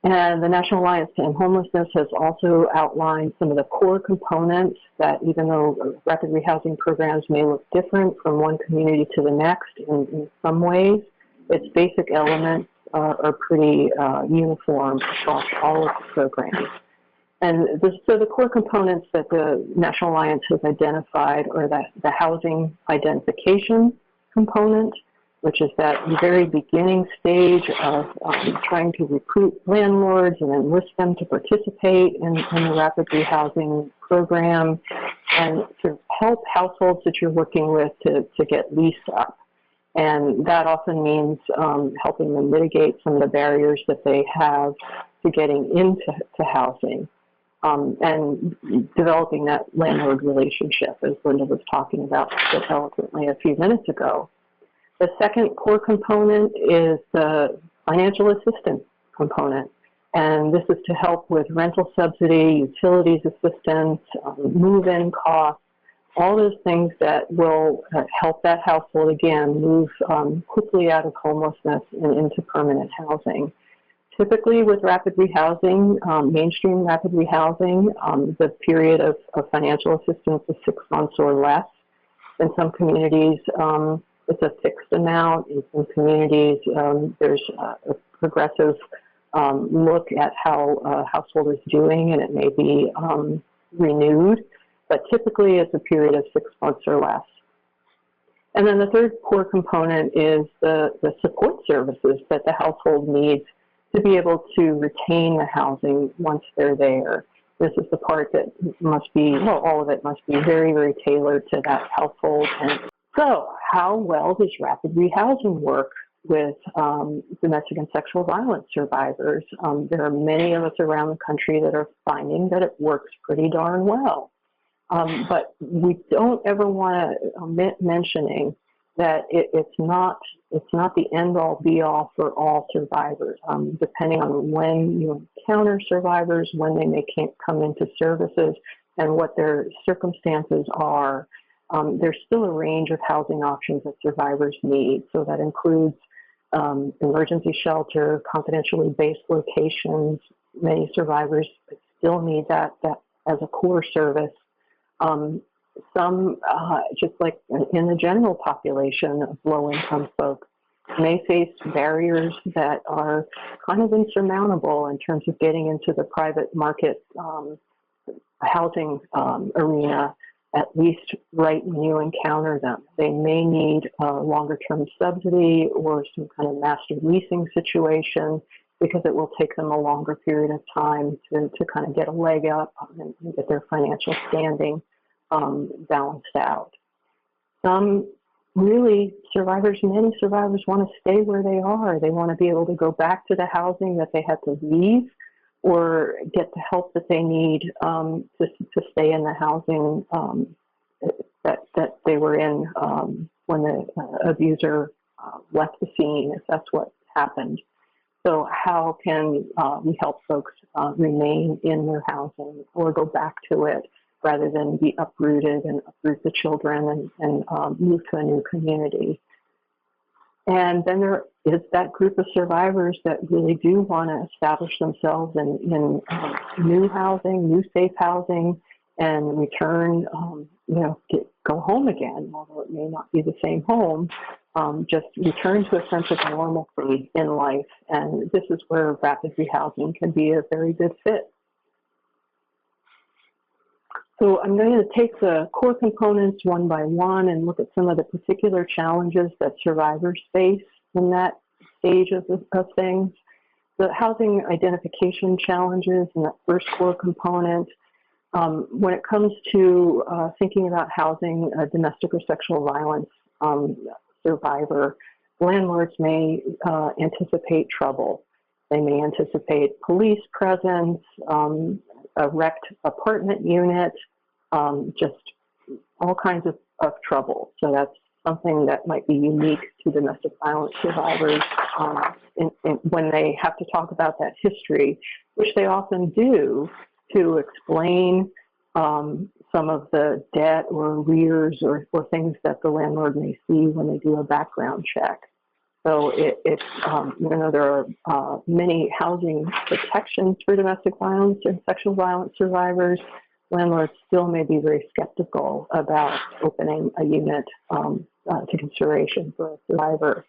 And the National Alliance to End Homelessness has also outlined some of the core components that, even though rapid rehousing programs may look different from one community to the next in some ways, its basic elements are pretty uniform across all of the programs. And so the core components that the National Alliance has identified are the housing identification component, which is that very beginning stage of trying to recruit landlords and enlist them to participate in the rapid rehousing program, and to help households that you're working with to get leased up. And that often means helping them mitigate some of the barriers that they have to getting into housing, and developing that landlord relationship, as Linda was talking about so eloquently a few minutes ago. The second core component is the financial assistance component, and this is to help with rental subsidy, utilities assistance, move-in costs, all those things that will help that household, again, move quickly out of homelessness and into permanent housing. Typically with rapid rehousing, mainstream rapid rehousing, the period of financial assistance is 6 months or less. In some communities, it's a fixed amount. In some communities, there's a progressive look at how a household is doing, and it may be renewed. But typically, it's a period of 6 months or less. And then the third core component is the support services that the household needs to be able to retain the housing once they're there. This is the part that must be, well, all of it must be very, very tailored to that household. And so, how well does rapid rehousing work with domestic and sexual violence survivors? There are many of us around the country that are finding that it works pretty darn well. But we don't ever want to omit mentioning that it's not the end-all, be-all for all survivors. Depending on when you encounter survivors, when they may come into services, and what their circumstances are, there's still a range of housing options that survivors need. So that includes emergency shelter, confidentially based locations. Many survivors still need that as a core service. Some, just like in the general population of low-income folks, may face barriers that are kind of insurmountable in terms of getting into the private market housing arena, at least right when you encounter them. They may need a longer-term subsidy or some kind of master leasing situation, because it will take them a longer period of time to kind of get a leg up and get their financial standing balanced out. Some really many survivors want to stay where they are. They want to be able to go back to the housing that they had to leave, or get the help that they need to stay in the housing that they were in when the abuser left the scene, if that's what happened. So how can we help folks remain in their housing or go back to it, rather than be uprooted and uproot the children and move to a new community? And then there is that group of survivors that really do want to establish themselves in new housing, new safe housing, and return, go home again, although it may not be the same home, just return to a sense of normalcy in life. And this is where rapid rehousing can be a very good fit. So I'm going to take the core components one by one and look at some of the particular challenges that survivors face in that stage of things. The housing identification challenges and that first core component. When it comes to thinking about housing a domestic or sexual violence survivor, landlords may anticipate trouble. They may anticipate police presence, a wrecked apartment unit, just all kinds of trouble. So that's something that might be unique to domestic violence survivors when they have to talk about that history, which they often do to explain some of the debt or arrears or things that the landlord may see when they do a background check. So it's even though there are many housing protections for domestic violence and sexual violence survivors, landlords still may be very skeptical about opening a unit to consideration for a survivor.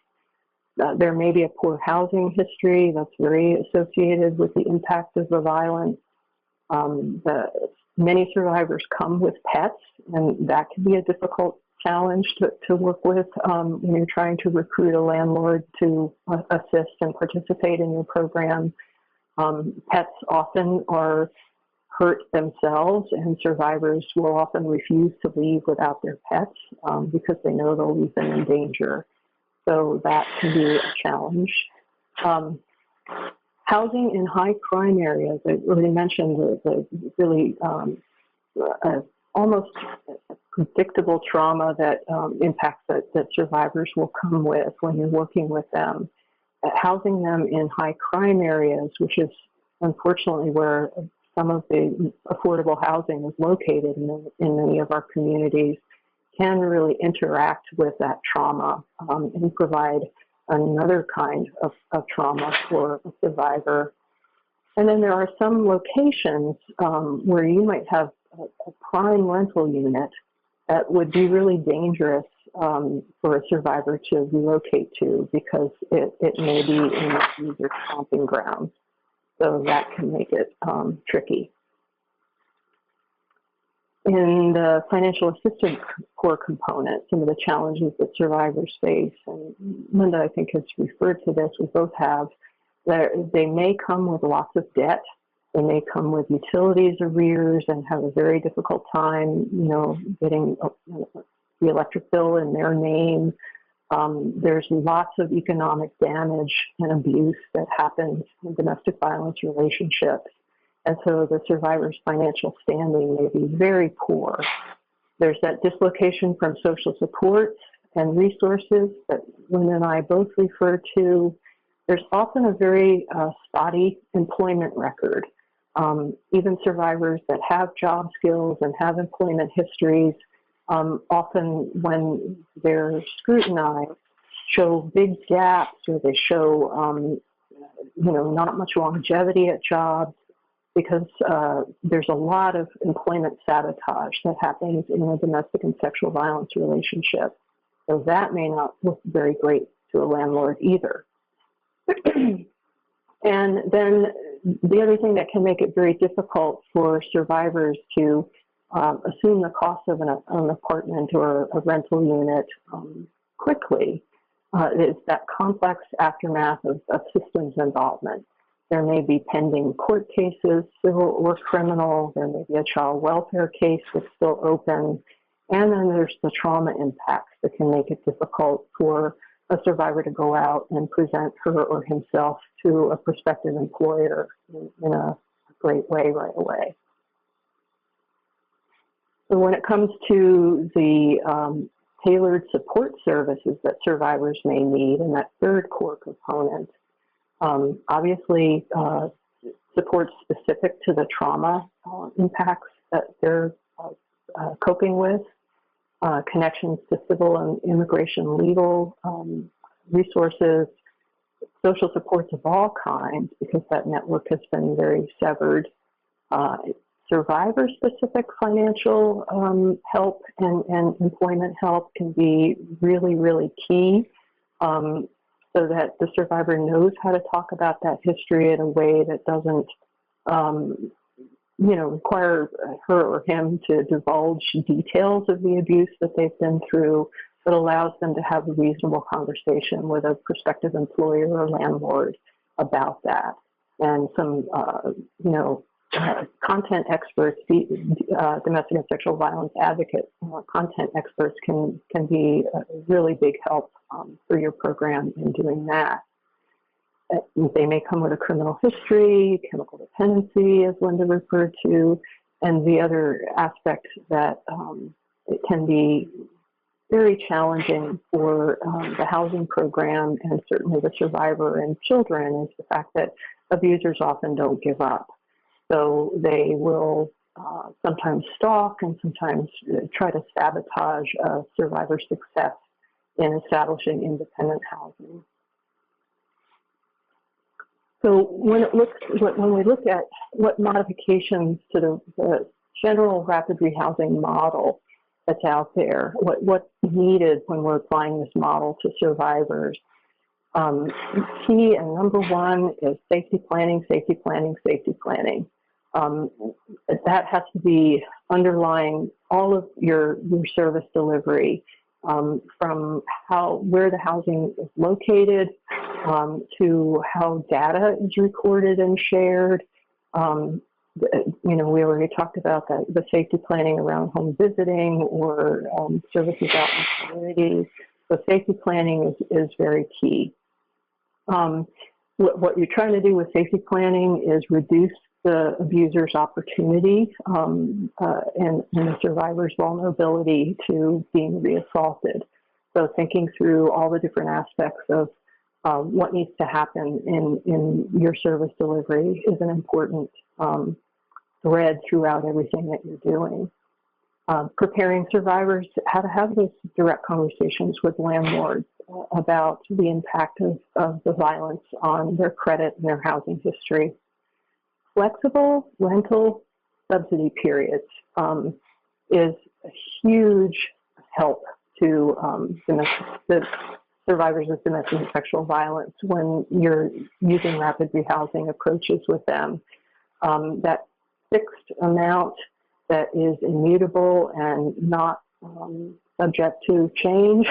There may be a poor housing history that's very associated with the impact of the violence. Many survivors come with pets, and that can be a difficult challenge to work with when you're trying to recruit a landlord to assist and participate in your program. Pets often are hurt themselves, and survivors will often refuse to leave without their pets because they know they'll leave them in danger. So that can be a challenge. Housing in high crime areas, I already mentioned the really almost predictable trauma that impacts that survivors will come with when you're working with them. Housing them in high crime areas, which is unfortunately where some of the affordable housing is located in many of our communities, can really interact with that trauma and provide another kind of trauma for a survivor. And then there are some locations where you might have a prime rental unit that would be really dangerous for a survivor to relocate to because it may be in a user stomping ground. So that can make it tricky. In the financial assistance core component, some of the challenges that survivors face, and Linda, I think, has referred to this, we both have, they may come with lots of debt. They may come with utilities arrears and have a very difficult time, getting the electric bill in their name. There's lots of economic damage and abuse that happens in domestic violence relationships. And so the survivor's financial standing may be very poor. There's that dislocation from social supports and resources that Linda and I both refer to. There's often a very spotty employment record. Even survivors that have job skills and have employment histories, often when they're scrutinized, show big gaps or they show, not much longevity at jobs, because there's a lot of employment sabotage that happens in a domestic and sexual violence relationship. So that may not look very great to a landlord either. And then the other thing that can make it very difficult for survivors to assume the cost of an apartment or a rental unit quickly is that complex aftermath of systems involvement. There may be pending court cases, civil or criminal. There may be a child welfare case that's still open. And then there's the trauma impacts that can make it difficult for a survivor to go out and present her or himself to a prospective employer in a great way right away. So when it comes to the tailored support services that survivors may need, and that third core component, obviously support specific to the trauma impacts that they're coping with, connections to civil and immigration legal resources, social supports of all kinds, because that network has been very severed. Survivor-specific financial help and employment help can be really, really key, so that the survivor knows how to talk about that history in a way that doesn't, require her or him to divulge details of the abuse that they've been through, but allows them to have a reasonable conversation with a prospective employer or landlord about that. And some, content experts, domestic and sexual violence advocates, content experts can be a really big help for your program in doing that. They may come with a criminal history, chemical dependency, as Linda referred to, and the other aspect that it can be very challenging for the housing program and certainly the survivor and children is the fact that abusers often don't give up. So they will sometimes stalk and sometimes try to sabotage a survivor's success in establishing independent housing. So when we look at what modifications to the general rapid rehousing model that's out there, what's needed when we're applying this model to survivors, key and number one is safety planning, safety planning, safety planning. That has to be underlying all of your service delivery, from where the housing is located, to how data is recorded and shared. We already talked about the safety planning around home visiting or services out in the community. So safety planning is very key. What you're trying to do with safety planning is reduce the abuser's opportunity and the survivor's vulnerability to being reassaulted. So thinking through all the different aspects of what needs to happen in your service delivery is an important thread throughout everything that you're doing. Preparing survivors how to have those direct conversations with landlords about the impact of the violence on their credit and their housing history. Flexible rental subsidy periods is a huge help to the survivors of domestic and sexual violence when you're using rapid rehousing approaches with them. That fixed amount that is immutable and not subject to change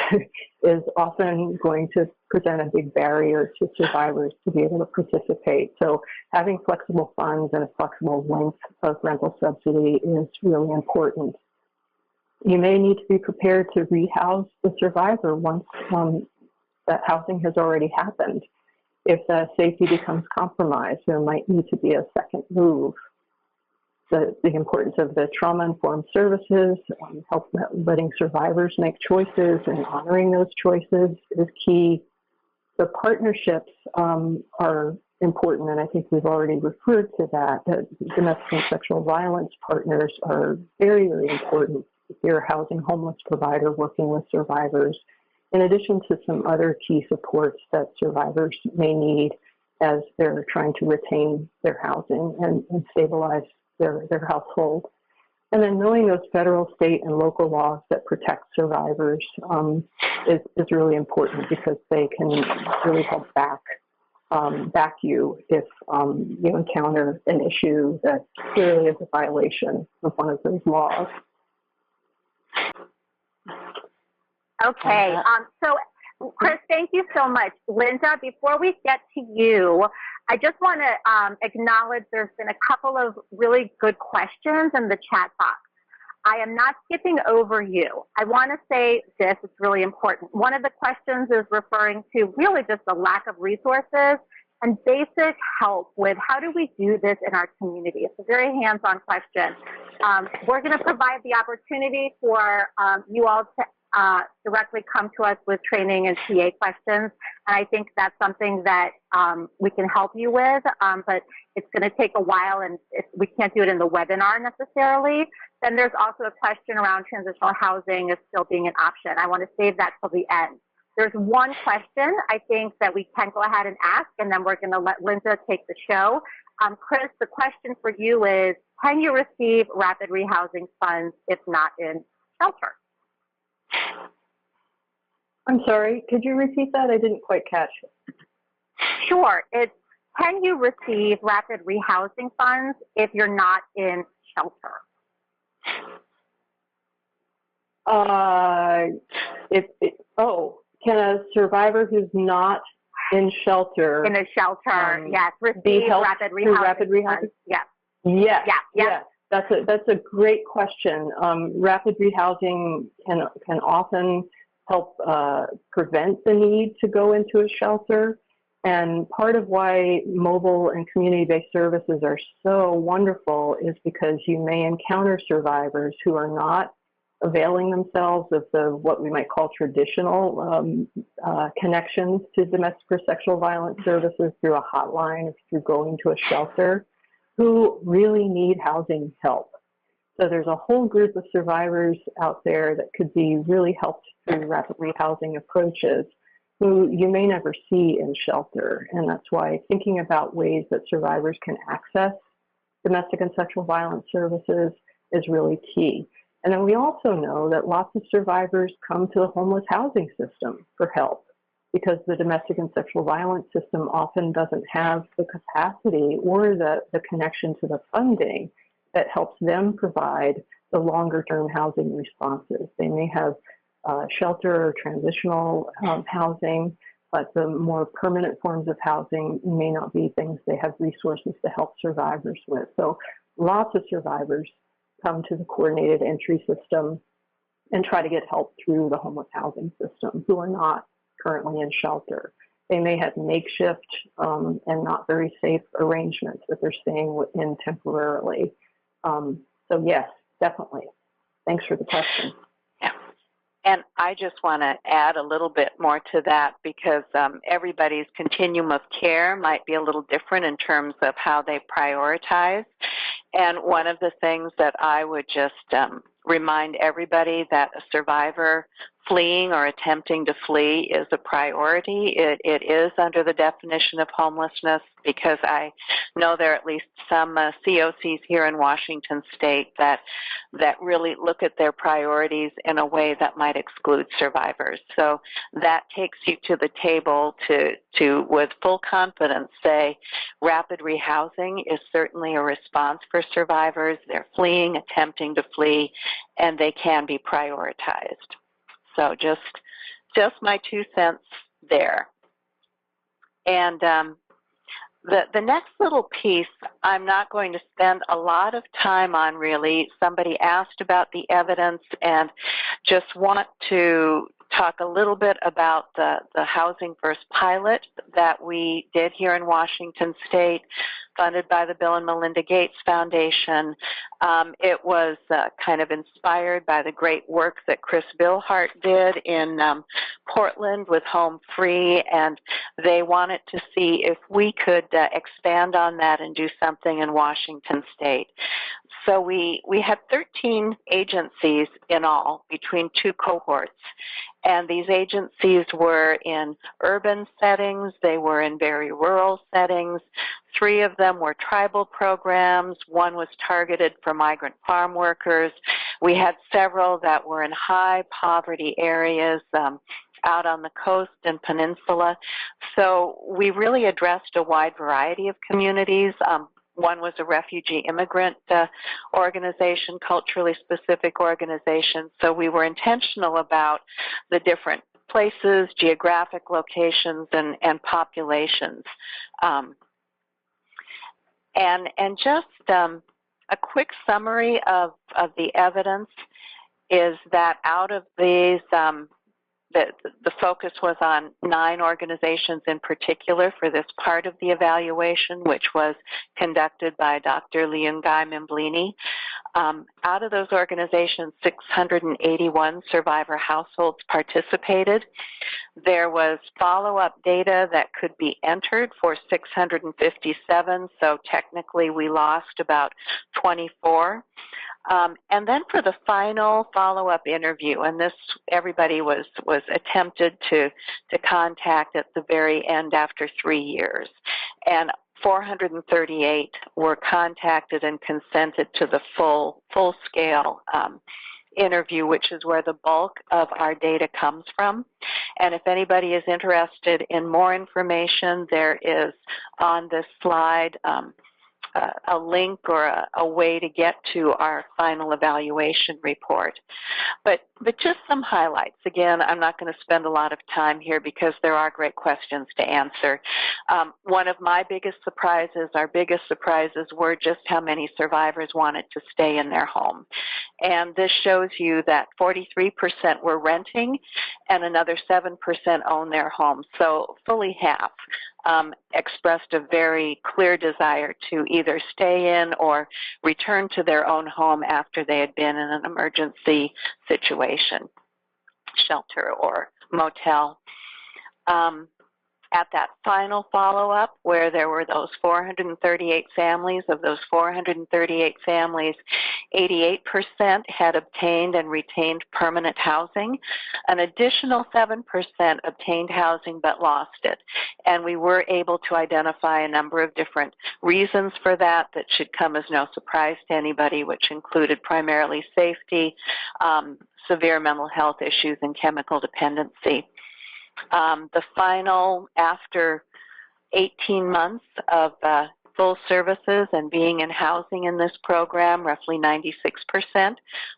is often going to present a big barrier to survivors to be able to participate. So having flexible funds and a flexible length of rental subsidy is really important. You may need to be prepared to rehouse the survivor once that housing has already happened. If the safety becomes compromised, there might need to be a second move. The importance of the trauma-informed services, letting survivors make choices and honoring those choices is key. The partnerships are important, and I think we've already referred to that. Domestic and sexual violence partners are very, very important if you're a housing homeless provider working with survivors, in addition to some other key supports that survivors may need as they're trying to retain their housing and stabilize their household. And then knowing those federal, state, and local laws that protect survivors is really important because they can really help back you if you encounter an issue that clearly is a violation of one of those laws. Okay, so Kris, thank you so much. Linda, before we get to you, I just want to acknowledge there's been a couple of really good questions in the chat box. I am not skipping over you. I want to say this, it's really important. One of the questions is referring to really just the lack of resources and basic help with how do we do this in our community. It's a very hands-on question. We're going to provide the opportunity for you all to directly come to us with training and TA questions. And I think that's something that we can help you with, but it's going to take a while and we can't do it in the webinar necessarily. Then there's also a question around transitional housing as still being an option. I want to save that till the end. There's one question I think that we can go ahead and ask, and then we're going to let Linda take the show. Kris, the question for you is, can you receive rapid rehousing funds if not in shelter? I'm sorry, could you repeat that? I didn't quite catch it. Sure. It's, can you receive rapid rehousing funds if you're not in shelter? Can a survivor who's not in shelter yes, receive rapid rehousing funds? Yes. Yes. Yes. That's a great question. Rapid rehousing can often help prevent the need to go into a shelter. And part of why mobile and community-based services are so wonderful is because you may encounter survivors who are not availing themselves of what we might call traditional connections to domestic or sexual violence services through a hotline or through going to a shelter, who really need housing help. So there's a whole group of survivors out there that could be really helped through rapid rehousing approaches who you may never see in shelter. And that's why thinking about ways that survivors can access domestic and sexual violence services is really key. And then we also know that lots of survivors come to the homeless housing system for help because the domestic and sexual violence system often doesn't have the capacity or the connection to the funding that helps them provide the longer-term housing responses. They may have shelter or transitional housing, but the more permanent forms of housing may not be things they have resources to help survivors with. So lots of survivors come to the coordinated entry system and try to get help through the homeless housing system who are not currently in shelter. They may have makeshift and not very safe arrangements that they're staying in temporarily. So yes, definitely. Thanks for the question. Yeah. And I just want to add a little bit more to that because everybody's continuum of care might be a little different in terms of how they prioritize. And one of the things that I would just remind everybody that a survivor fleeing or attempting to flee is a priority. It is under the definition of homelessness because I know there are at least some COCs here in Washington State that really look at their priorities in a way that might exclude survivors. So that takes you to the table to with full confidence say rapid rehousing is certainly a response for survivors. They're fleeing, attempting to flee, and they can be prioritized. So just my 2 cents there. And the next little piece I'm not going to spend a lot of time on really. Somebody asked about the evidence and just want to talk a little bit about the Housing First pilot that we did here in Washington State, funded by the Bill and Melinda Gates Foundation. It was kind of inspired by the great work that Kris Billhardt did in Portland with Home Free, and they wanted to see if we could expand on that and do something in Washington State. So we had 13 agencies in all between two cohorts. And these agencies were in urban settings. They were in very rural settings. 3 of them were tribal programs. 1 was targeted for migrant farm workers. We had several that were in high poverty areas out on the coast and peninsula. So we really addressed a wide variety of communities. 1 was a refugee immigrant organization, culturally specific organization. So we were intentional about the different places, geographic locations, and populations. And just a quick summary of the evidence is that out of these, the focus was on 9 organizations in particular for this part of the evaluation, which was conducted by Dr. Liungai Memblini. Out of those organizations, 681 survivor households participated. There was follow-up data that could be entered for 657, so technically we lost about 24. And then for the final follow-up interview, and this everybody was attempted to contact at the very end after 3 years, and 438 were contacted and consented to the full-scale interview, which is where the bulk of our data comes from. And if anybody is interested in more information, there is on this slide a link or a way to get to our final evaluation report. But just some highlights. Again, I'm not going to spend a lot of time here because there are great questions to answer. One of my biggest surprises, our biggest surprises, were just how many survivors wanted to stay in their home. And this shows you that 43% were renting and another 7% own their home. So fully half expressed a very clear desire to either stay in or return to their own home after they had been in an emergency situation, shelter or motel. At that final follow-up, where there were those 438 families, of those 438 families, 88% had obtained and retained permanent housing. An additional 7% obtained housing but lost it. And we were able to identify a number of different reasons for that that should come as no surprise to anybody, which included primarily safety, severe mental health issues, and chemical dependency. The final, after 18 months of full services and being in housing in this program, roughly 96%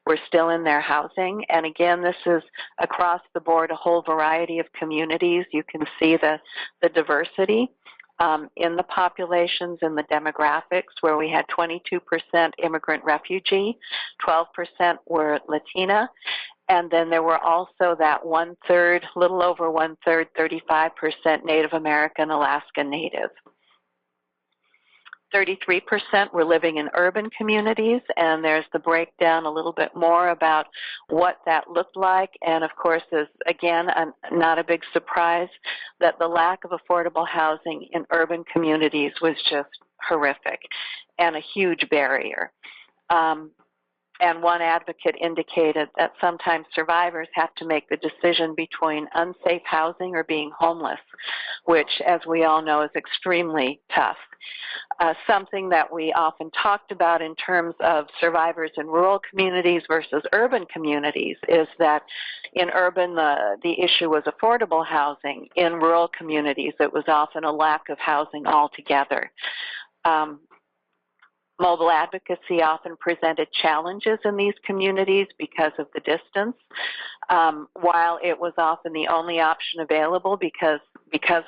were still in their housing. And again, this is across the board, a whole variety of communities. You can see the diversity in the populations and the demographics, where we had 22% immigrant refugee, 12% were Latina, and then there were also that 1/3, little over 1/3, 35% Native American, Alaska Native. 33% were living in urban communities, and there's the breakdown a little bit more about what that looked like. And of course, is again, not a big surprise that the lack of affordable housing in urban communities was just horrific and a huge barrier. And one advocate indicated that sometimes survivors have to make the decision between unsafe housing or being homeless, which, as we all know, is extremely tough. Something that we often talked about in terms of survivors in rural communities versus urban communities is that in urban, the issue was affordable housing. In rural communities, it was often a lack of housing altogether. Mobile advocacy often presented challenges in these communities because of the distance. While it was often the only option available because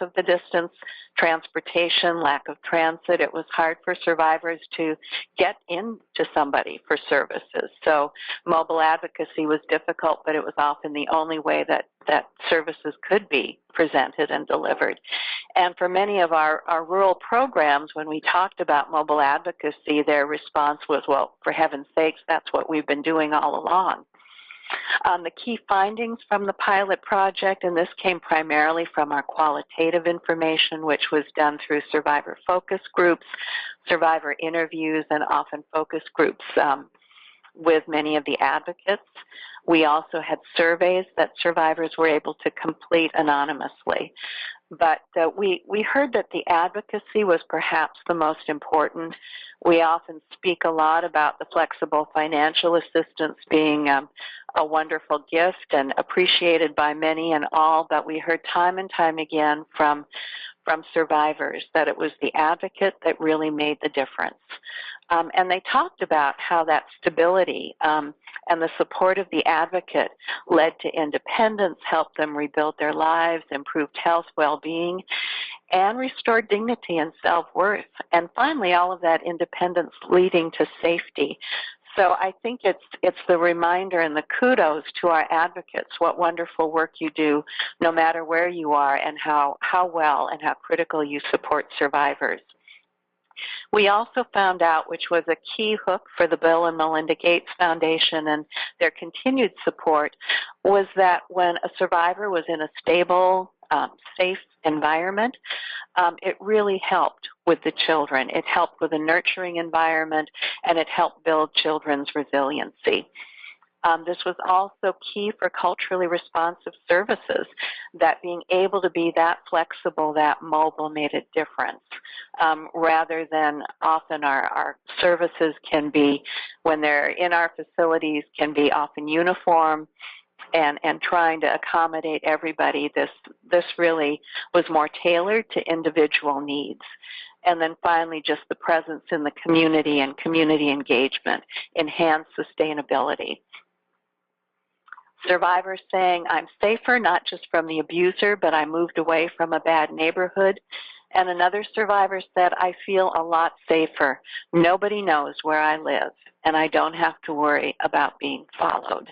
of the distance, transportation, lack of transit, it was hard for survivors to get into somebody for services. So mobile advocacy was difficult, but it was often the only way that services could be presented and delivered. And for many of our rural programs, when we talked about mobile advocacy, their response was, well, for heaven's sakes, that's what we've been doing all along. The key findings from the pilot project, and this came primarily from our qualitative information, which was done through survivor focus groups, survivor interviews, and often focus groups with many of the advocates. We also had surveys that survivors were able to complete anonymously. But we heard that the advocacy was perhaps the most important. We often speak a lot about the flexible financial assistance being a wonderful gift and appreciated by many and all, but we heard time and time again from survivors that it was the advocate that really made the difference. And they talked about how that stability and the support of the advocate led to independence, helped them rebuild their lives, improved health, well-being, and restored dignity and self-worth. And finally, all of that independence leading to safety. So I think it's the reminder and the kudos to our advocates, what wonderful work you do no matter where you are, and how well and how critical you support survivors. We also found out, which was a key hook for the Bill and Melinda Gates Foundation and their continued support, was that when a survivor was in a stable, safe environment, it really helped with the children. It helped with a nurturing environment, and it helped build children's resiliency. This was also key for culturally responsive services, that being able to be that flexible, that mobile made a difference, rather than often our services can be, when they're in our facilities, can be often uniform and trying to accommodate everybody. This really was more tailored to individual needs. And then finally, just the presence in the community and community engagement, enhanced sustainability. Survivors saying, I'm safer, not just from the abuser, but I moved away from a bad neighborhood. And another survivor said, I feel a lot safer. Nobody knows where I live, and I don't have to worry about being followed.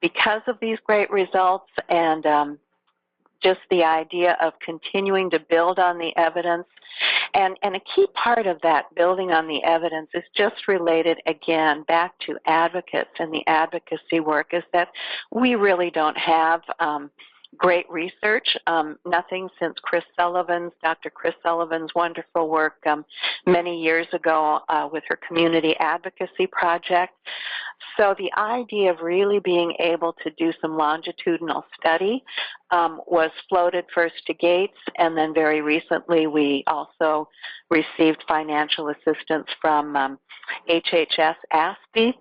because of these great results and just the idea of continuing to build on the evidence. And a key part of that building on the evidence is just related, again, back to advocates and the advocacy work, is that we really don't have great research, nothing since Dr. Kris Sullivan's wonderful work many years ago with her community advocacy project. So the idea of really being able to do some longitudinal study was floated first to Gates, and then very recently we also received financial assistance from HHS ASPE,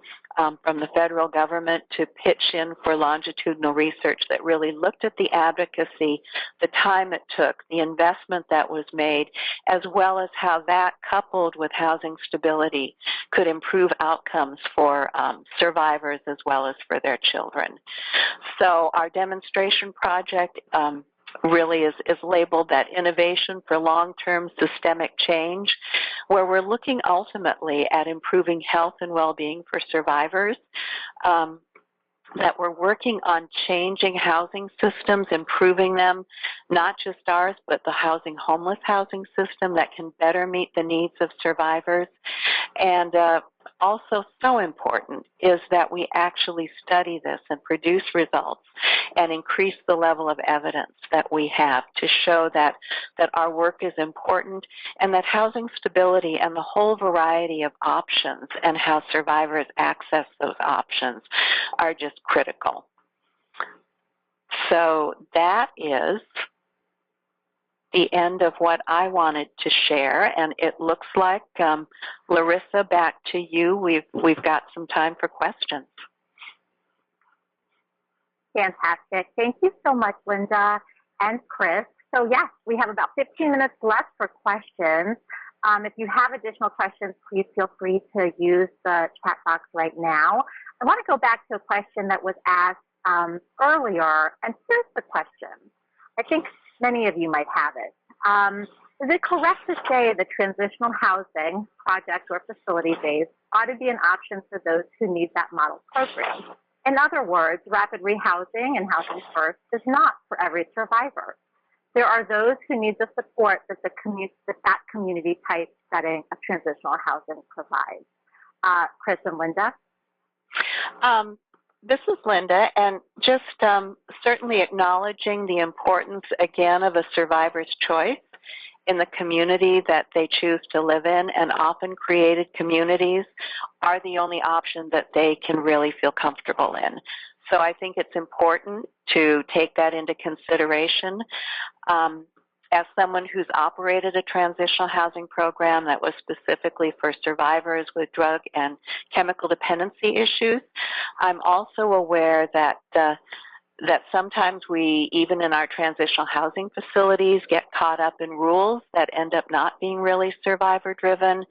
from the federal government, to pitch in for longitudinal research that really looked at the advocacy, the time it took, the investment that was made, as well as how that, coupled with housing stability, could improve outcomes for survivors as well as for their children. So our demonstration project really is labeled that Innovation for Long-Term Systemic Change, where we're looking ultimately at improving health and well-being for survivors, that we're working on changing housing systems, improving them, not just ours, but the homeless housing system that can better meet the needs of survivors. And also so important is that we actually study this and produce results and increase the level of evidence that we have to show that our work is important and that housing stability and the whole variety of options and how survivors access those options are just critical. So that is the end of what I wanted to share, and it looks like, Larissa, back to you. We've got some time for questions. Fantastic. Thank you so much, Linda and Kris. So yes, we have about 15 minutes left for questions. If you have additional questions, please feel free to use the chat box right now. I want to go back to a question that was asked earlier, and here's the question. I think many of you might have it. Is it correct to say the transitional housing project or facility base ought to be an option for those who need that model program? In other words, rapid rehousing and housing first is not for every survivor. There are those who need the support that that community type setting of transitional housing provides. Kris and Linda? This is Linda, and just certainly acknowledging the importance, again, of a survivor's choice in the community that they choose to live in, and often created communities are the only option that they can really feel comfortable in. So I think it's important to take that into consideration. As someone who's operated a transitional housing program that was specifically for survivors with drug and chemical dependency issues, I'm also aware that that sometimes we, even in our transitional housing facilities, get caught up in rules that end up not being really survivor-driven,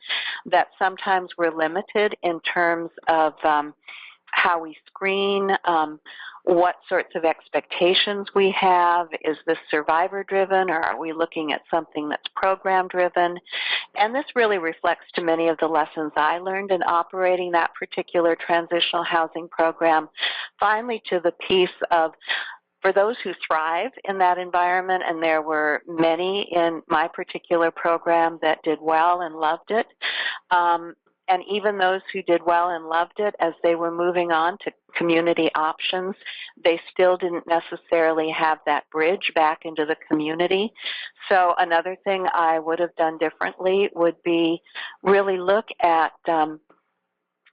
that sometimes we're limited in terms of how we screen, what sorts of expectations we have. Is this survivor-driven, or are we looking at something that's program-driven? And this really reflects to many of the lessons I learned in operating that particular transitional housing program. Finally, to the piece of, for those who thrive in that environment, and there were many in my particular program that did well and loved it, and even those who did well and loved it, as they were moving on to community options, they still didn't necessarily have that bridge back into the community. So another thing I would have done differently would be really look at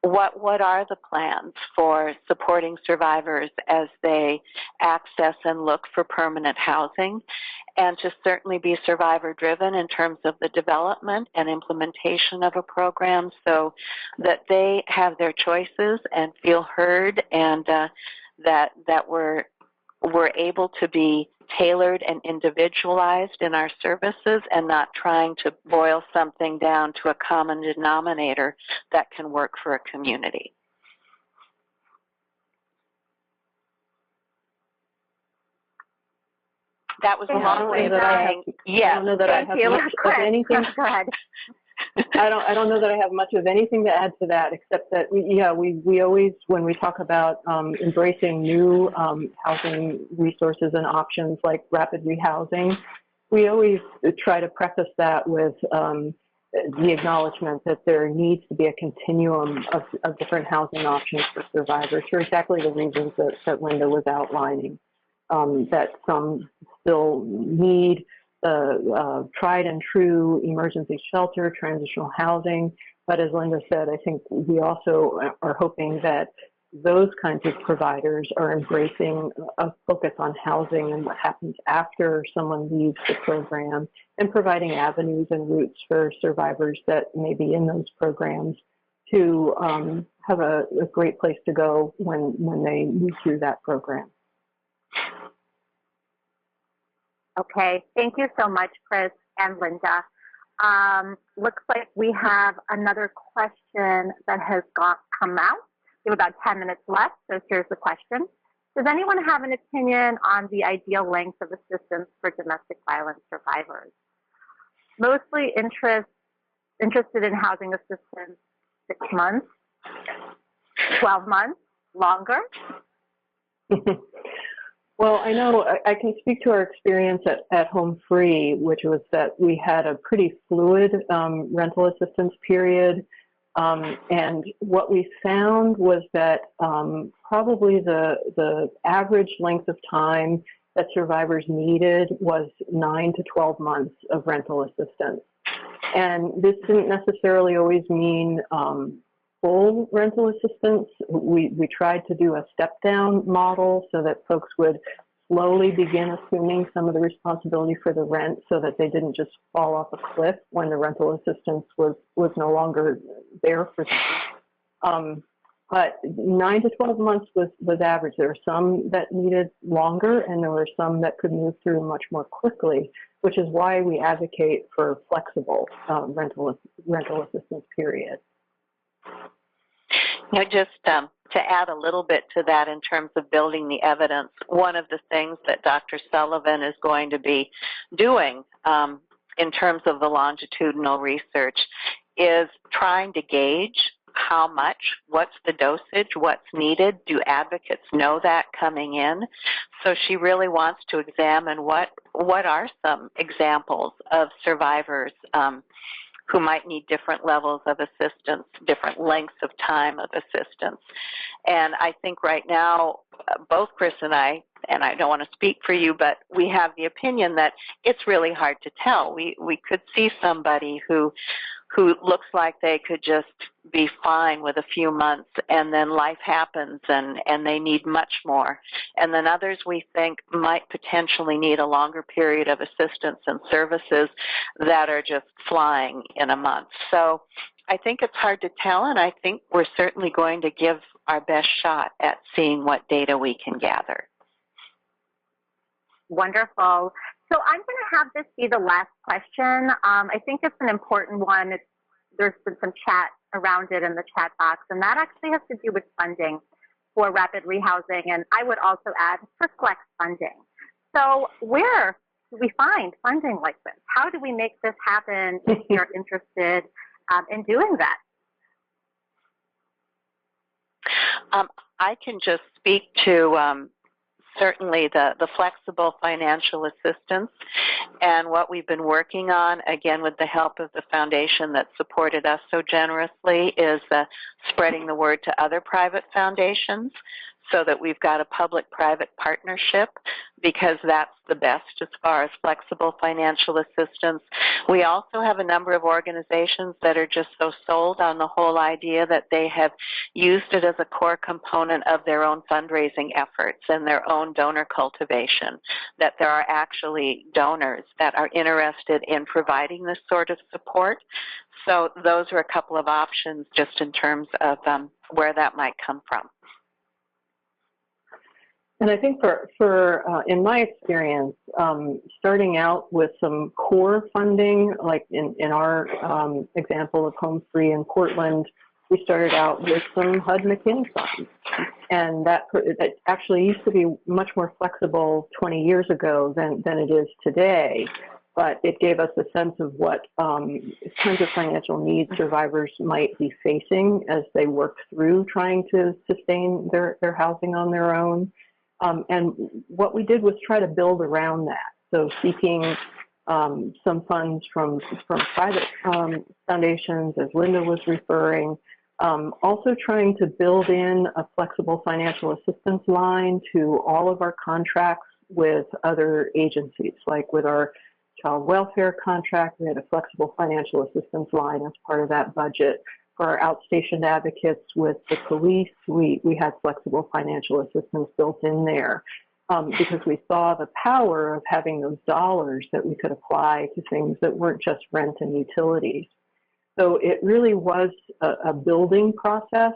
what are the plans for supporting survivors as they access and look for permanent housing, and to certainly be survivor-driven in terms of the development and implementation of a program so that they have their choices and feel heard, and that we're able to be tailored and individualized in our services and not trying to boil something down to a common denominator that can work for a community. That was a long way of saying yes. I don't know that I have much of anything. Go ahead. I don't know that I have much of anything to add to that, except that we always, when we talk about embracing new housing resources and options like rapid rehousing, we always try to preface that with the acknowledgement that there needs to be a continuum of different housing options for survivors for exactly the reasons that Linda was outlining, that some still need tried and true emergency shelter, transitional housing. But as Linda said, I think we also are hoping that those kinds of providers are embracing a focus on housing and what happens after someone leaves the program, and providing avenues and routes for survivors that may be in those programs to have a great place to go when they move through that program. Okay, thank you so much, Kris and Linda. Looks like we have another question that has come out. We have about 10 minutes left, so here's the question. Does anyone have an opinion on the ideal length of assistance for domestic violence survivors? Mostly interested in housing assistance 6 months, 12 months, longer? Well, I know I can speak to our experience at Home Free, which was that we had a pretty fluid rental assistance period. And what we found was that probably the average length of time that survivors needed was 9 to 12 months of rental assistance. And this didn't necessarily always mean full rental assistance. We tried to do a step-down model so that folks would slowly begin assuming some of the responsibility for the rent so that they didn't just fall off a cliff when the rental assistance was no longer there for them. But 9 to 12 months was average. There were some that needed longer, and there were some that could move through much more quickly, which is why we advocate for flexible rental assistance period. You know, just to add a little bit to that in terms of building the evidence, one of the things that Dr. Sullivan is going to be doing in terms of the longitudinal research is trying to gauge how much, what's the dosage, what's needed. Do advocates know that coming in? So she really wants to examine what are some examples of survivors who might need different levels of assistance, different lengths of time of assistance. And I think right now, both Kris and I don't want to speak for you, but we have the opinion that it's really hard to tell. We could see somebody who looks like they could just be fine with a few months, and then life happens and they need much more. And then others we think might potentially need a longer period of assistance and services that are just flying in a month. So I think it's hard to tell, and I think we're certainly going to give our best shot at seeing what data we can gather. Wonderful. So I'm going to have this be the last question. I think it's an important one. There's been some chat around it in the chat box, and that actually has to do with funding for rapid rehousing, and I would also add for flex funding. So where do we find funding like this? How do we make this happen if you're interested in doing that? I can just speak to certainly the flexible financial assistance, and what we've been working on, again with the help of the foundation that supported us so generously, is spreading the word to other private foundations so that we've got a public-private partnership, because that's the best as far as flexible financial assistance. We also have a number of organizations that are just so sold on the whole idea that they have used it as a core component of their own fundraising efforts and their own donor cultivation, that there are actually donors that are interested in providing this sort of support. So those are a couple of options just in terms of where that might come from. And I think in my experience, starting out with some core funding, like in our example of Home Free in Portland, we started out with some HUD McKinney funds. And that actually used to be much more flexible 20 years ago than it is today. but it gave us a sense of what kinds of financial needs survivors might be facing as they work through trying to sustain their housing on their own. And what we did was try to build around that. So seeking some funds from private foundations, as Linda was referring, also trying to build in a flexible financial assistance line to all of our contracts with other agencies, like with our child welfare contract, we had a flexible financial assistance line as part of that budget. For our outstation advocates with the police, we had flexible financial assistance built in there because we saw the power of having those dollars that we could apply to things that weren't just rent and utilities. So it really was a building process.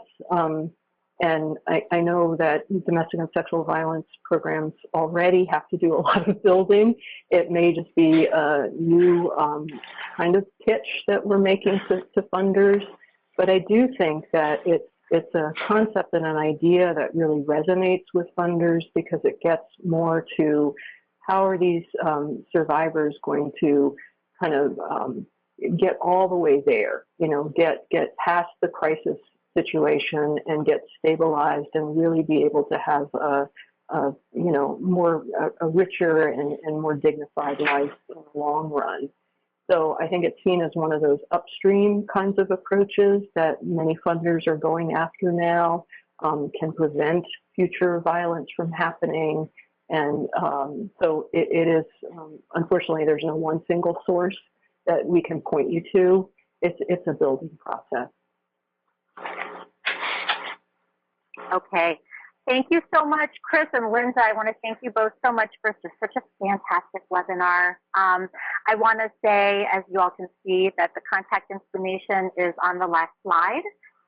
And I know that domestic and sexual violence programs already have to do a lot of building. It may just be a new kind of pitch that we're making to funders. But I do think that it's a concept and an idea that really resonates with funders because it gets more to how are these survivors going to kind of get all the way there, you know, get past the crisis situation and get stabilized and really be able to have a richer and more dignified life in the long run. So I think it's seen as one of those upstream kinds of approaches that many funders are going after now, can prevent future violence from happening. And so it is, unfortunately, there's no one single source that we can point you to. It's a building process. Okay. Thank you so much, Kris and Linda. I want to thank you both so much for such a fantastic webinar. I want to say, as you all can see, that the contact information is on the last slide.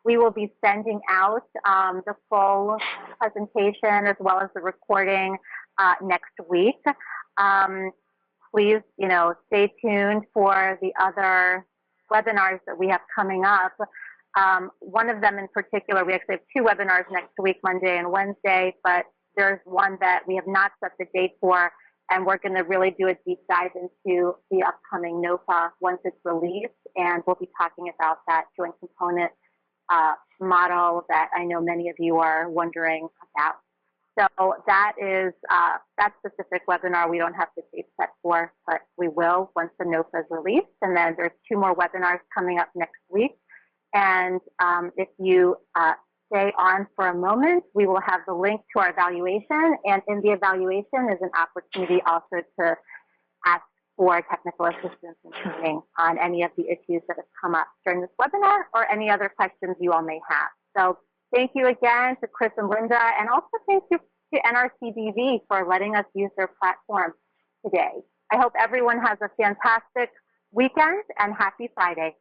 We will be sending out the full presentation as well as the recording next week. Please, stay tuned for the other webinars that we have coming up. One of them in particular, we actually have two webinars next week, Monday and Wednesday, but there's one that we have not set the date for, and we're going to really do a deep dive into the upcoming NOFA once it's released, and we'll be talking about that joint component model that I know many of you are wondering about. So that is that specific webinar we don't have the date set for, but we will once the NOFA is released, and then there's two more webinars coming up next week. And if you stay on for a moment, we will have the link to our evaluation. And in the evaluation is an opportunity also to ask for technical assistance and training on any of the issues that have come up during this webinar or any other questions you all may have. So thank you again to Kris and Linda, and also thank you to NRCDV for letting us use their platform today. I hope everyone has a fantastic weekend and happy Friday.